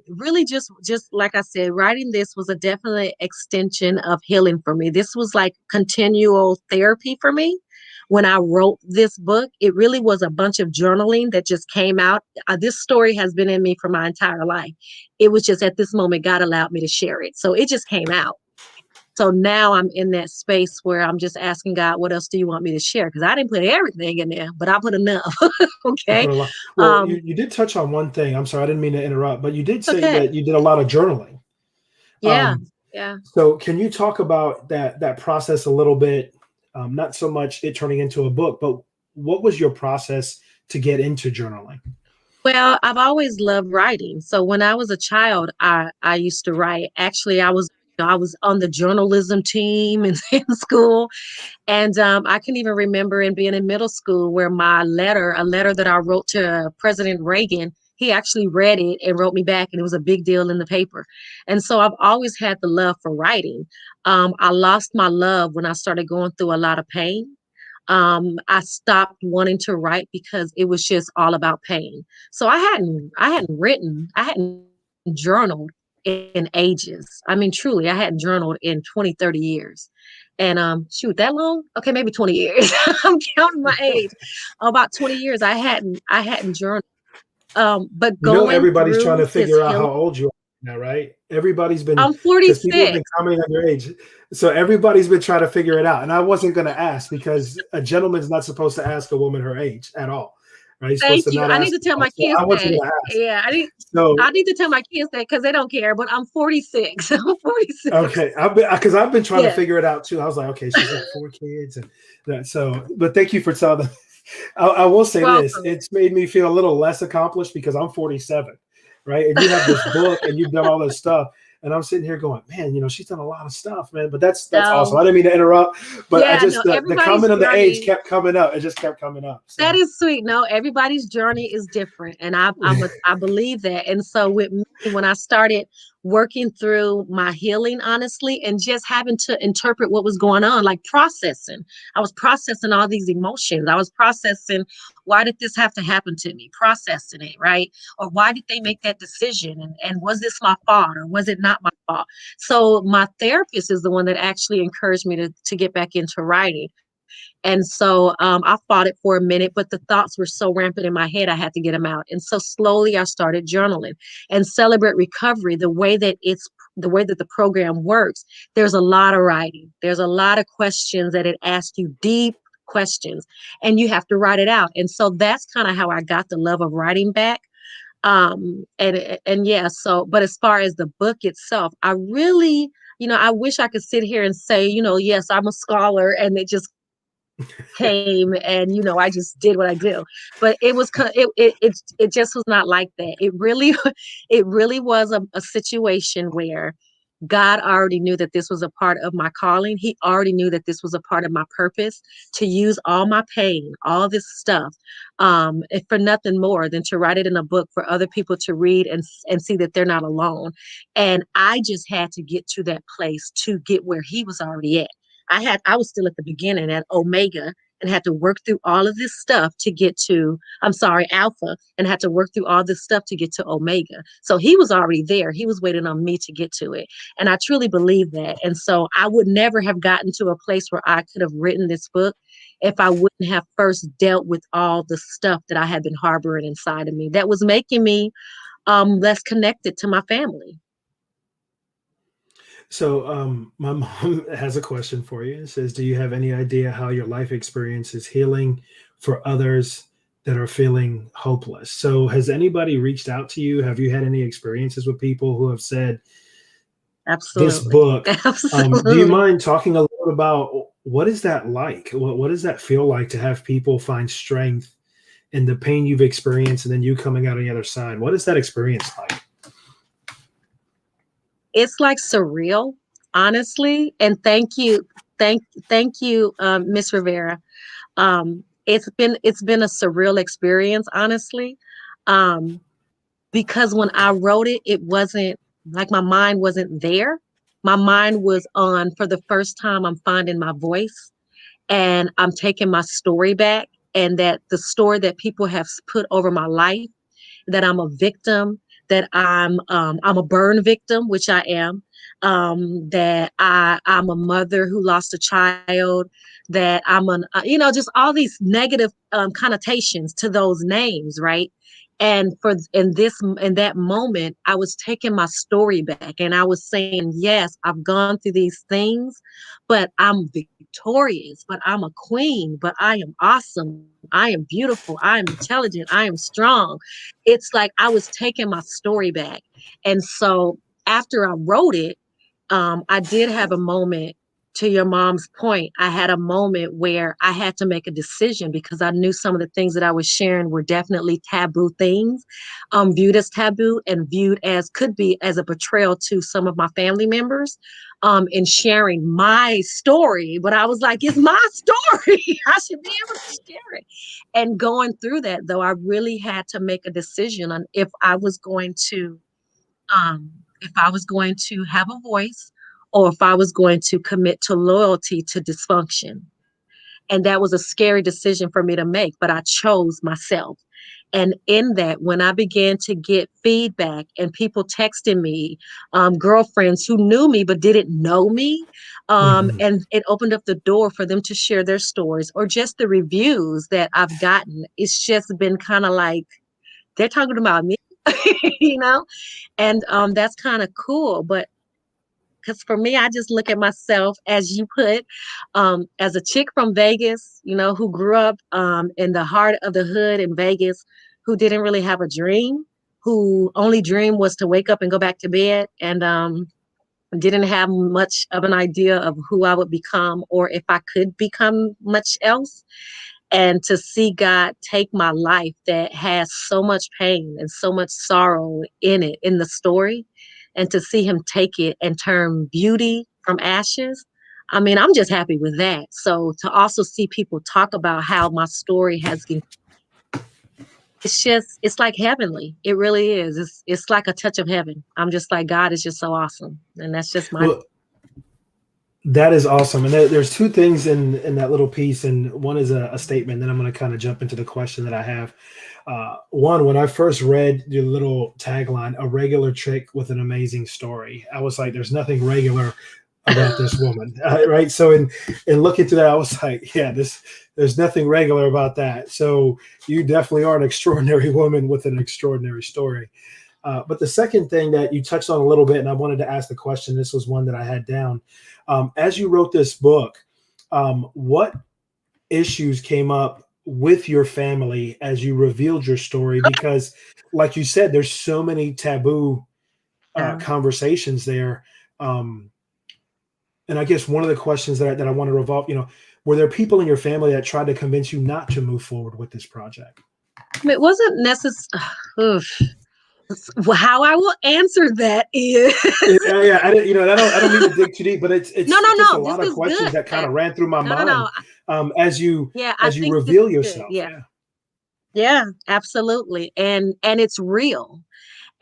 really just like I said, writing this was a definite extension of healing for me. This was like continual therapy for me. When I wrote this book, it really was a bunch of journaling that just came out. This story has been in me for my entire life. It was just at this moment God allowed me to share it. So it just came out. So now I'm in that space where I'm just asking God, what else do you want me to share? Because I didn't put everything in there, but I put enough. You Okay. put a lot. Well, Um, you did touch on one thing. I'm sorry, I didn't mean to interrupt, but you did it's say okay. that you did a lot of journaling. Yeah. Um, Yeah. so can you talk about that process a little bit? Not so much it turning into a book, but what was your process to get into journaling? Well, I've always loved writing. So when I was a child, I used to write. Actually, I was on the journalism team in school. And I can even remember in being in middle school where a letter that I wrote to President Reagan, he actually read it and wrote me back, and it was a big deal in the paper. And so I've always had the love for writing. I lost my love when I started going through a lot of pain. I stopped wanting to write because it was just all about pain. So I hadn't journaled in ages. I mean, truly, I hadn't journaled in 20, 30 years. And shoot, that long? Okay, maybe 20 years. I'm counting my age. About 20 years I hadn't journaled. But You know, going everybody's trying through to this figure out healing, how old you are now, right? Everybody's been I'm because people have been 46. commenting on your age. So everybody's been trying to figure it out. And I wasn't going to ask because a gentleman's not supposed to ask a woman her age at all, right? He's supposed Thank to you. not I need ask to at tell all. my So kids I wasn't that. going to ask. Yeah, So I need to tell my kids that because they don't care, but I'm 46. I'm 46. okay, I've been trying to Yeah. figure it out too. I was like, okay, she's got 4 kids, and that. So, but thank you for telling them. I will say this: Welcome. it's made me feel a little less accomplished because I'm 47, right? And you have this book, and you've done all this stuff, and I'm sitting here going, man, she's done a lot of stuff, man. But that's awesome. So I didn't mean to interrupt, but I yeah, just no, the everybody's comment on the age journey. kept coming up. It just kept coming up. That So, is sweet. No, everybody's journey is different, and I believe that. And so with me, when I started working through my healing, honestly, and just having to interpret what was going on, like processing, I was processing all these emotions. I was processing why did this have to happen to me, processing it, right? Or why did they make that decision, and was this my fault or was it not my fault? So my therapist is the one that actually encouraged me to get back into writing. And so I fought it for a minute, but the thoughts were so rampant in my head, I had to get them out. And so slowly I started journaling and celebrate recovery. The way that the program works, there's a lot of writing. There's a lot of questions that it asks you, deep questions, and you have to write it out. And so that's kind of how I got the love of writing back. And yeah, so but as far as the book itself, I really, I wish I could sit here and say, yes, I'm a scholar and it just came and I just did what I do. But it just was not like that. It really it really was a situation where God already knew that this was a part of my calling. He already knew that this was a part of my purpose to use all my pain, all this stuff, if for nothing more than to write it in a book for other people to read and see that they're not alone. And I just had to get to that place to get where he was already at. I was still at the beginning at Omega and had to work through all of this stuff to get to, I'm sorry, Alpha, and had to work through all this stuff to get to Omega. So he was already there. He was waiting on me to get to it. And I truly believe that. And so I would never have gotten to a place where I could have written this book if I wouldn't have first dealt with all the stuff that I had been harboring inside of me that was making me less connected to my family. so my mom has a question for you. It says, "Do you have any idea how your life experience is healing for others that are feeling hopeless?" So, has anybody reached out to you? Have you had any experiences with people who have said this Absolutely. book? Do you Absolutely. mind talking a little about what is that like? What does that feel like to have people find strength in the pain you've experienced, and then you coming out on the other side? What is that experience like? It's like surreal, honestly. And thank you, Miss Rivera. It's been a surreal experience, honestly. Um, because when I wrote it, it wasn't like my mind wasn't there. My mind was on, for the first time, I'm finding my voice and I'm taking my story back and that the story that people have put over my life, that I'm a victim, that I'm a burn victim, which I am, that I'm a mother who lost a child, that I'm an just all these negative connotations to those names, right? And in that moment, I was taking my story back and I was saying, yes, I've gone through these things, but I'm victorious, but I'm a queen, but I am awesome. I am beautiful. I am intelligent. I am strong. It's like I was taking my story back. And so after I wrote it, I did have a moment. To your mom's point, I had a moment where I had to make a decision because I knew some of the things that I was sharing were definitely taboo things, viewed as taboo and viewed as could be as a betrayal to some of my family members, in sharing my story. But I was like, it's my story. I should be able to share it. And going through that, though, I really had to make a decision on um, if I was going to have a voice or if I was going to commit to loyalty to dysfunction. And that was a scary decision for me to make, but I chose myself. And in that, when I began to get feedback and people texting me, girlfriends who knew me but didn't know me, Mhm. and it opened up the door for them to share their stories or just the reviews that I've gotten, it's just been kind of like they're talking about me, you know? And that's kind of cool. But because for me, I just look at myself, as you put, as a chick from Vegas, who grew up in the heart of the hood in Vegas, who didn't really have a dream, who only dream was to wake up and go back to bed, and didn't have much of an idea of who I would become or if I could become much else. And to see God take my life that has so much pain and so much sorrow in it, in the story, and to see him take it and turn beauty from ashes. I mean, I'm just happy with that. So to also see people talk about how my story has been, it's like heavenly. It really is. It's like a touch of heaven. I'm just like, God is just so awesome. And that's just my Well, that is awesome. And there's two things in that little piece, and one is a statement. Then I'm going to kind of jump into the question that I have. One, when I first read your little tagline, "A regular chick with an amazing story," I was like, "There's nothing regular about this woman," right? So in looking through that, I was like, "Yeah, there's nothing regular about that." So you definitely are an extraordinary woman with an extraordinary story. But the second thing that you touched on a little bit, and I wanted to ask the question, this was one that I had down. As you wrote this book, what issues came up with your family as you revealed your story? Because, like you said, there's so many taboo Yeah. conversations there. Um, and I guess one of the questions that I want to revolve, were there people in your family that tried to convince you not to move forward with this project? It wasn't necessary. How I will answer that is Yeah, yeah. I didn't, I don't mean to dig too deep, but it's no, it's no, just a no. This lot of is questions good. that kind of ran through my No, no, no. mind as you Yeah, I as you think this reveal is good. yourself. Yeah, Yeah. yeah, absolutely. And it's real.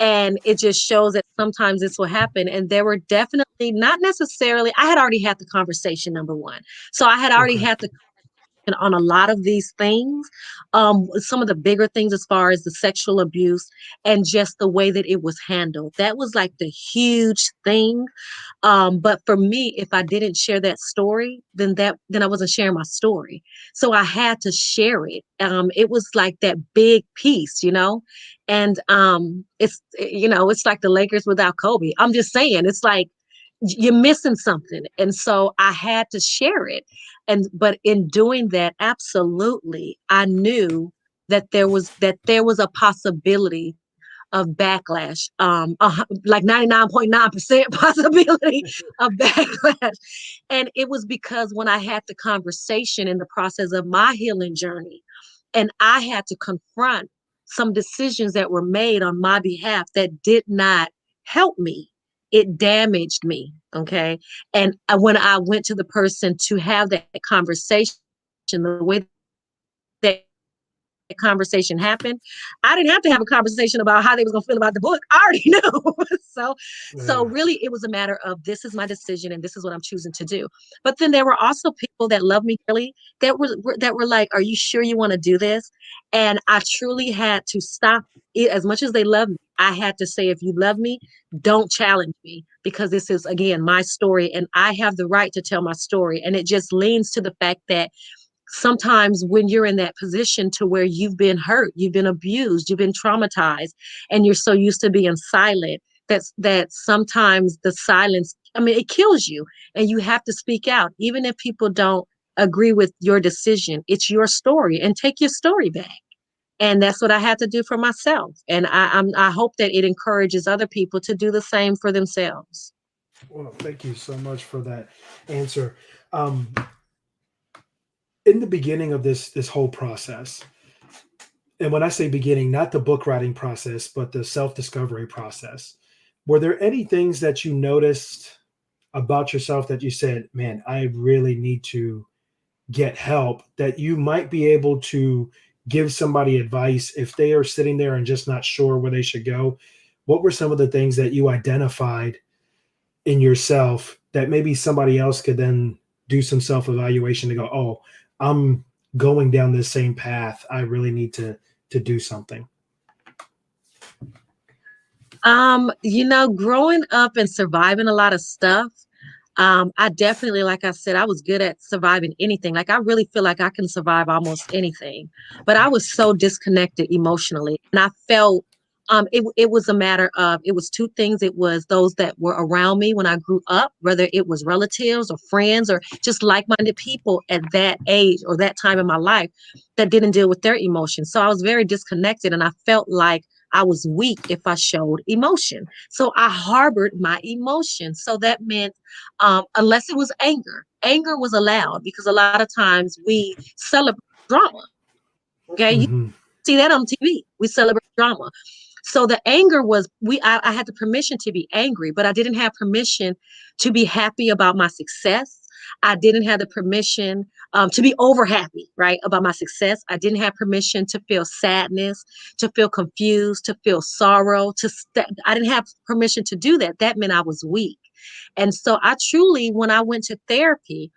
And it just shows that sometimes this will happen. And there were definitely not necessarily, I had already had the conversation, number one. So I had already Okay. had the on a lot of these things, some of the bigger things as far as the sexual abuse and just the way that it was handled. That was like the huge thing. But for me, if I didn't share that story, then I wasn't sharing my story. So I had to share it. It was like that big piece. And it's like the Lakers without Kobe. I'm just saying, it's like you're missing something. And so I had to share it. But in doing that, absolutely, I knew that there was a possibility of backlash, like 99.9% possibility of backlash. And it was because when I had the conversation in the process of my healing journey, and I had to confront some decisions that were made on my behalf that did not help me. It damaged me. Okay. And when I went to the person to have that conversation, the way that conversation happened, I didn't have to have a conversation about how they was gonna feel about the book. I already knew. So Yeah. really it was a matter of this is my decision and this is what I'm choosing to do. But then there were also people that loved me really that were like, are you sure you want to do this? And I truly had to stop it as much as they love me. I had to say, if you love me, don't challenge me because this is again my story and I have the right to tell my story. And it just leans to the fact that sometimes when you're in that position to where you've been hurt, you've been abused, you've been traumatized, and you're so used to being silent that sometimes the silence, I mean, it kills you and you have to speak out. Even if people don't agree with your decision, it's your story and take your story back. And that's what I had to do for myself. And I hope that it encourages other people to do the same for themselves. Well, thank you so much for that answer. Um, in the beginning of this whole process, and when I say beginning, not the book writing process, but the self discovery process, were there any things that you noticed about yourself that you said, "Man, I really need to get help," that you might be able to give somebody advice if they are sitting there and just not sure where they should go? What were some of the things that you identified in yourself that maybe somebody else could then do some self evaluation to go, "Oh, I'm going down this same path. I really need to do something." Growing up and surviving a lot of stuff, I definitely, like I said, I was good at surviving anything. Like I really feel like I can survive almost anything. But I was so disconnected emotionally. And I felt it was a matter of it was two things. It was those that were around me when I grew up, whether it was relatives or friends or just like-minded people at that age or that time in my life that didn't deal with their emotions. So I was very disconnected and I felt like I was weak if I showed emotion. So I harbored my emotions. So that meant unless it was anger. Anger was allowed because a lot of times we celebrate drama. Okay, you Hmm. see that on TV. We celebrate drama. So the anger was I had the permission to be angry, but I didn't have permission to be happy about my success. I didn't have the permission to be over happy, right, about my success. I didn't have permission to feel sadness, to feel confused, to feel sorrow. I didn't have permission to do that. That meant I was weak. And so I truly, when I went to therapy,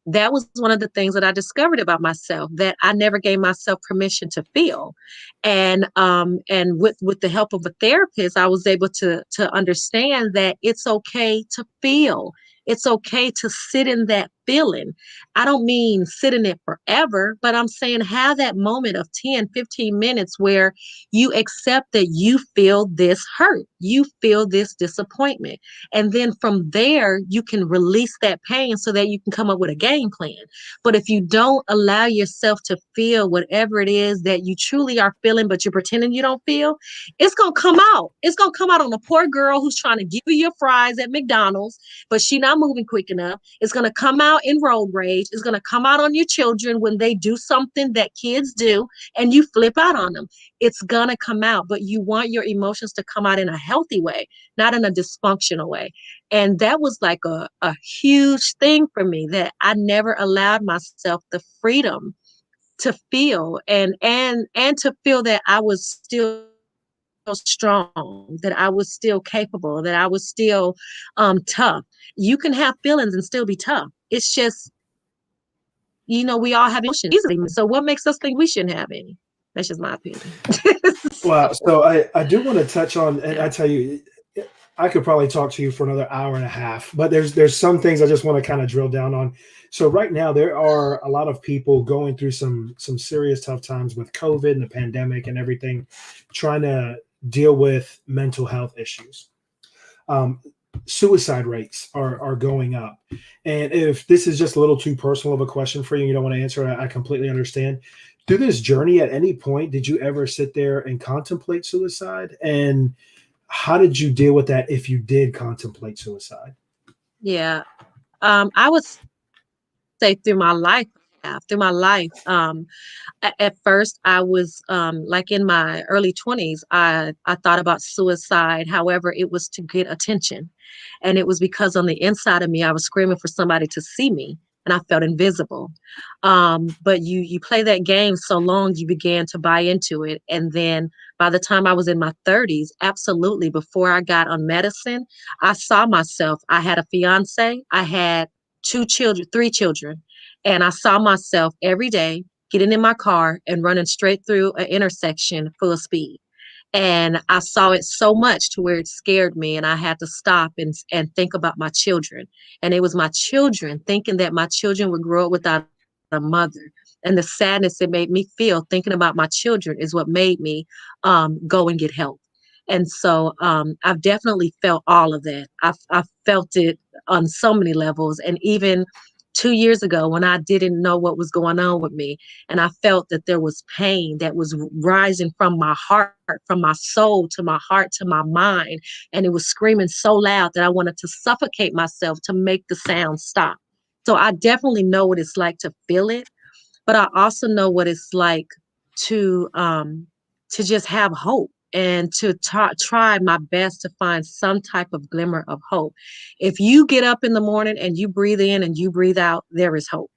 that was one of the things that I discovered about myself that I never gave myself permission to feel. And with the help of a therapist, I was able to understand that it's okay to feel. It's okay to sit in that feeling. I don't mean sit in it forever, but I'm saying have that moment of 10, 15 minutes where you accept that you feel this hurt, you feel this disappointment. And then from there, you can release that pain so that you can come up with a game plan. But if you don't allow yourself to feel whatever it is that you truly are feeling, but you're pretending you don't feel, it's going to come out. It's going to come out on a poor girl who's trying to give you your fries at McDonald's, but she not moving quick enough. It's going to come out in road rage. It's going to come out on your children when they do something that kids do and you flip out on them. It's going to come out, but you want your emotions to come out in a healthy way, not in a dysfunctional way. And that was like a huge thing for me that I never allowed myself the freedom to feel and to feel that I was still strong, that I was still capable, that I was still tough. You can have feelings and still be tough. It's just, we all have emotions easily. So what makes us think we shouldn't have any? That's just my opinion. Well, So, so I do want to touch on, and yeah. I tell you, I could probably talk to you for another hour and a half, but there's some things I just want to kind of drill down on. So right now there are a lot of people going through some serious tough times with COVID and the pandemic and everything, trying to deal with mental health issues. Um, Suicide rates are going up, and if this is just a little too personal of a question for you, and you don't want to answer, I completely understand. Through this journey, at any point, did you ever sit there and contemplate suicide? And how did you deal with that if you did contemplate suicide? Yeah. I would say through my life, through my life. At first I was like in my early 20s, I thought about suicide. However, it was to get attention. And it was because on the inside of me, I was screaming for somebody to see me. and I felt invisible. But you play that game so long, you began to buy into it. And then by the time I was in my 30s, absolutely, before I got on medicine, I saw myself. I had a fiance, I had two children, three children, and I saw myself every day getting in my car and running straight through an intersection full of speed. And I saw it so much to where it scared me, and I had to stop and think about my children. And it was my children, thinking that my children would grow up without a mother, and the sadness it made me feel thinking about my children is what made me go and get help. And so I've definitely felt all of that. I've felt it on so many levels. And even 2 years ago, when I didn't know what was going on with me, and I felt that there was pain that was rising from my heart, from my soul to my heart to my mind, and it was screaming so loud that I wanted to suffocate myself to make the sound stop. So I definitely know what it's like to feel it, but I also know what it's like to just have hope and to try my best to find some type of glimmer of hope. If you get up in the morning and you breathe in and you breathe out, there is hope.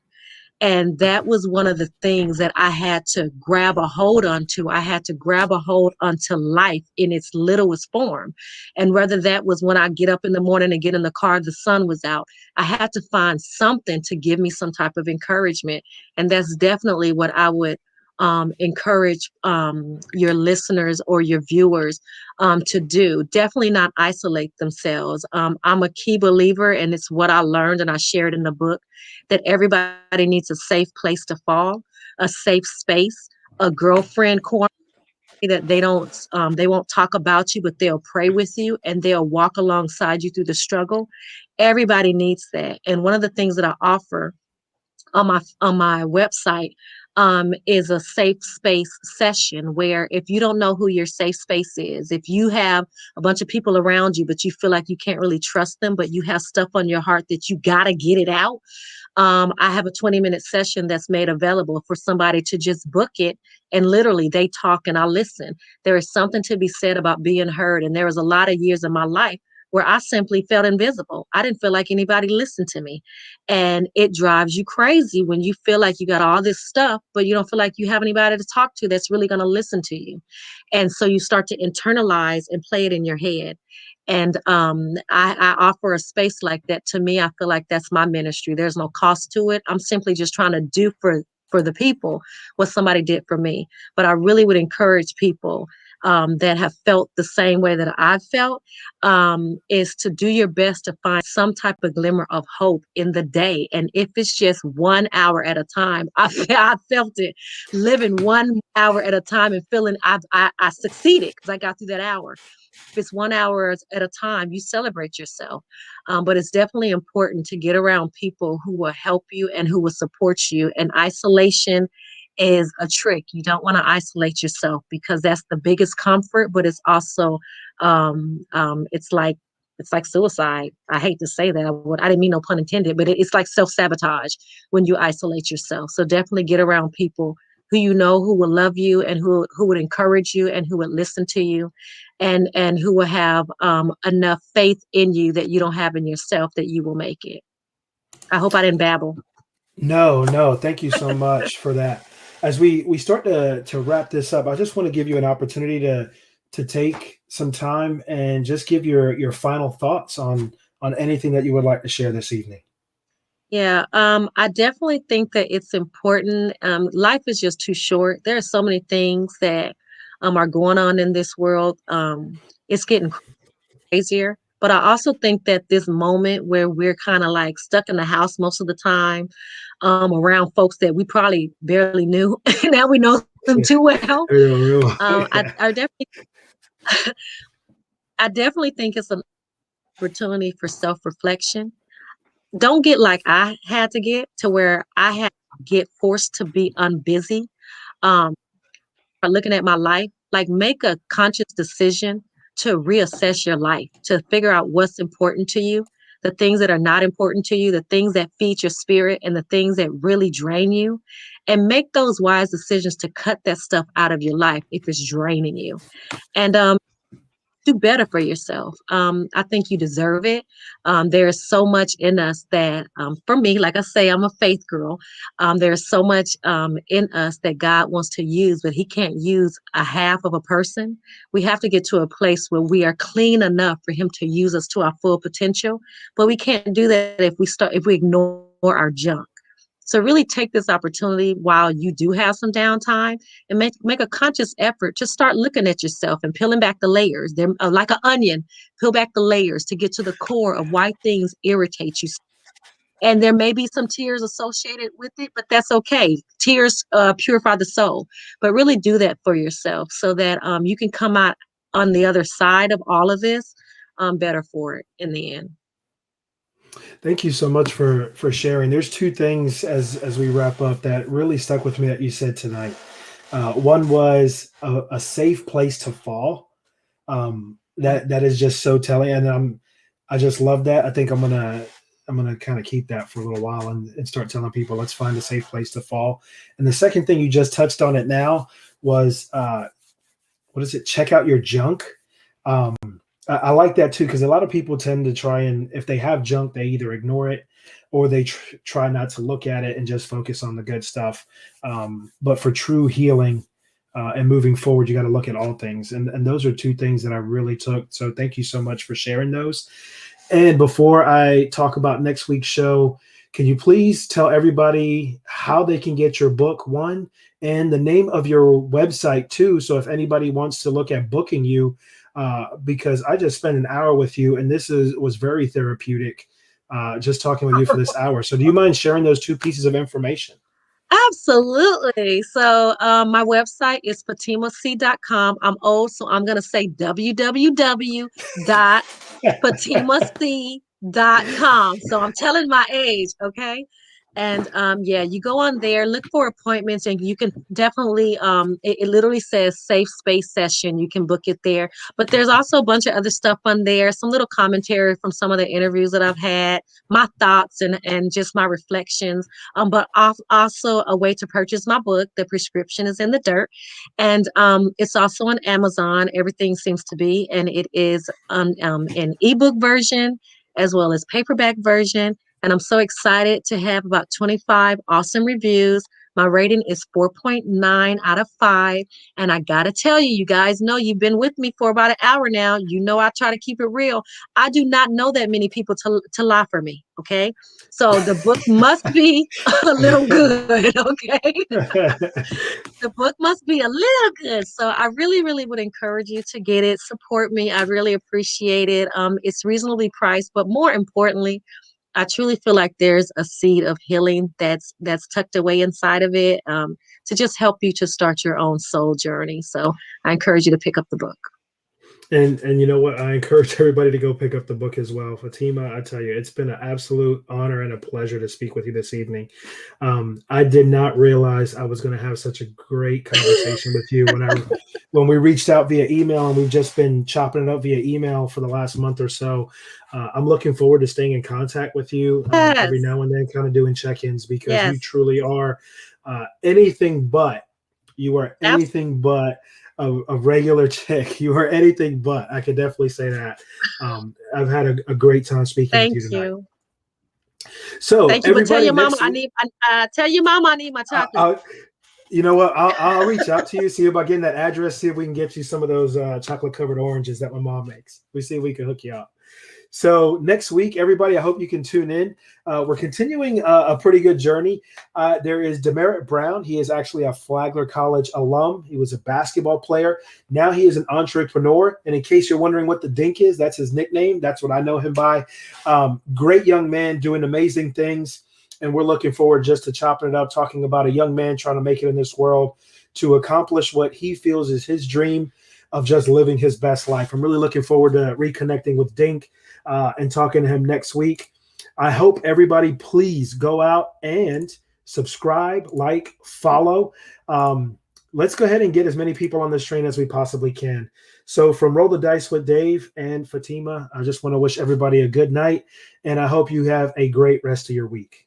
And that was one of the things that I had to grab a hold onto. I had to grab a hold onto life in its littlest form. And whether that was when I get up in the morning and get in the car, the sun was out, I had to find something to give me some type of encouragement. And that's definitely what I would encourage your listeners or your viewers to do. Definitely not isolate themselves. I'm a key believer, and it's what I learned and I shared in the book, that everybody needs a safe place to fall, a safe space, a girlfriend corner that they won't talk about you, but they'll pray with you and they'll walk alongside you through the struggle. Everybody needs that. And one of the things that I offer on my website is a safe space session, where if you don't know who your safe space is, if you have a bunch of people around you, but you feel like you can't really trust them, but you have stuff on your heart that you got to get it out, I have a 20-minute session that's made available for somebody to just book it. And literally, they talk and I listen. There is something to be said about being heard. And there was a lot of years of my life where I simply felt invisible. I didn't feel like anybody listened to me. And it drives you crazy when you feel like you got all this stuff, but you don't feel like you have anybody to talk to that's really going to listen to you. And so you start to internalize and play it in your head. And I offer a space like that. To me, I feel like that's my ministry. There's no cost to it. I'm simply just trying to do for the people what somebody did for me. But I really would encourage people that have felt the same way that I've felt, is to do your best to find some type of glimmer of hope in the day. And if it's just 1 hour at a time, I felt it living 1 hour at a time and feeling I succeeded because I got through that hour. If it's 1 hour at a time, you celebrate yourself. But it's definitely important to get around people who will help you and who will support you. And isolation is a trick. You don't want to isolate yourself because that's the biggest comfort, but it's also it's like suicide. I hate to say that. I didn't mean no pun intended, but it's like self-sabotage when you isolate yourself. So definitely get around people who you know who will love you and who would encourage you and who would listen to you, and who will have enough faith in you that you don't have in yourself, that you will make it. I hope I didn't babble. No, no, thank you so much for that. As we start to wrap this up, I just want to give you an opportunity to take some time and just give your final thoughts on anything that you would like to share this evening. Yeah, I definitely think that it's important. Life is just too short. There are so many things that are going on in this world. It's getting crazier. But I also think that this moment where we're kind of like stuck in the house most of the time, around folks that we probably barely knew, now we know them too well. Real. Yeah. I definitely, I definitely think it's an opportunity for self-reflection. Don't get like I had to get to where I had to get forced to be unbusy. Um, by looking at my life, like make a conscious decision to reassess your life, to figure out what's important to you, the things that are not important to you, the things that feed your spirit, and the things that really drain you, and make those wise decisions to cut that stuff out of your life if it's draining you. And do better for yourself. I think you deserve it. There's so much in us that, for me, like I say, I'm a faith girl. There's so much in us that God wants to use, but He can't use a half of a person. We have to get to a place where we are clean enough for Him to use us to our full potential. But we can't do that if we ignore our junk. So really take this opportunity while you do have some downtime and make a conscious effort to start looking at yourself and peeling back the layers. They're like an onion, peel back the layers to get to the core of why things irritate you. And there may be some tears associated with it, but that's okay. Tears purify the soul, but really do that for yourself so that you can come out on the other side of all of this better for it in the end. Thank you so much for sharing. There's two things as we wrap up that really stuck with me that you said tonight. One was a safe place to fall. That is just so telling, and I just love that. I think I'm gonna kind of keep that for a little while and start telling people let's find a safe place to fall. And the second thing you just touched on it now was what is it? Check out your junk. Um, I like that too because a lot of people tend to try and if they have junk, they either ignore it or they try not to look at it and just focus on the good stuff. But for true healing and moving forward, you got to look at all things, and those are two things that I really took. So thank you so much for sharing those. And before I talk about next week's show, can you please tell everybody how they can get your book, one, and the name of your website, too? So if anybody wants to look at booking you, because I just spent an hour with you, and was very therapeutic, just talking with you for this hour. So do you mind sharing those two pieces of information? Absolutely. So my website is fatimac.com. I'm old, so I'm going to say www dot fatimac.com. So I'm telling my age, okay? And yeah, you go on there, look for appointments, and you can definitely, it literally says safe space session. You can book it there. But there's also a bunch of other stuff on there, some little commentary from some of the interviews that I've had, my thoughts and just my reflections. But also a way to purchase my book. The prescription is in the dirt. And it's also on Amazon. Everything seems to be. And it is an ebook version as well as paperback version. And I'm so excited to have about 25 awesome reviews. My rating is 4.9 out of 5. And I got to tell you, you guys know you've been with me for about an hour now. You know I try to keep it real. I do not know that many people to lie for me. Okay. So the book must be a little good. Okay. The book must be a little good. So I really, really would encourage you to get it. Support me. I really appreciate it. It's reasonably priced, but more importantly, I truly feel like there's a seed of healing that's tucked away inside of it to just help you to start your own soul journey. So I encourage you to pick up the book. And you know what? I encourage everybody to go pick up the book as well. Fatima, I tell you, it's been an absolute honor and a pleasure to speak with you this evening. I did not realize I was going to have such a great conversation with you when we reached out via email, and we've just been chopping it up via email for the last month or so. I'm looking forward to staying in contact with you every Yes. now and then, kind of doing check-ins because you Yes. truly are anything but. You are Abs- anything but a regular chick. You are anything but. I could definitely say that. I've had a great time speaking with Thank you tonight. you. So Thank you. But tell everybody, your mama next week, tell your mama I need my chocolate. I, you know what? I'll reach out to you, see about getting that address, see if we can get you some of those chocolate covered oranges that my mom makes. We see if we can hook you up. So next week, everybody, I hope you can tune in. We're continuing a pretty good journey. There is Demerit Brown. He is actually a Flagler College alum. He was a basketball player. Now he is an entrepreneur. And in case you're wondering what the Dink is, that's his nickname. That's what I know him by. Great young man doing amazing things. And we're looking forward just to chopping it up, talking about a young man trying to make it in this world to accomplish what he feels is his dream of just living his best life. I'm really looking forward to reconnecting with Dink and talking to him next week. I hope everybody please go out and subscribe, like, follow. Let's go ahead and get as many people on this train as we possibly can. So from Roll the Dice with Dave and Fatima, I just want to wish everybody a good night, and I hope you have a great rest of your week.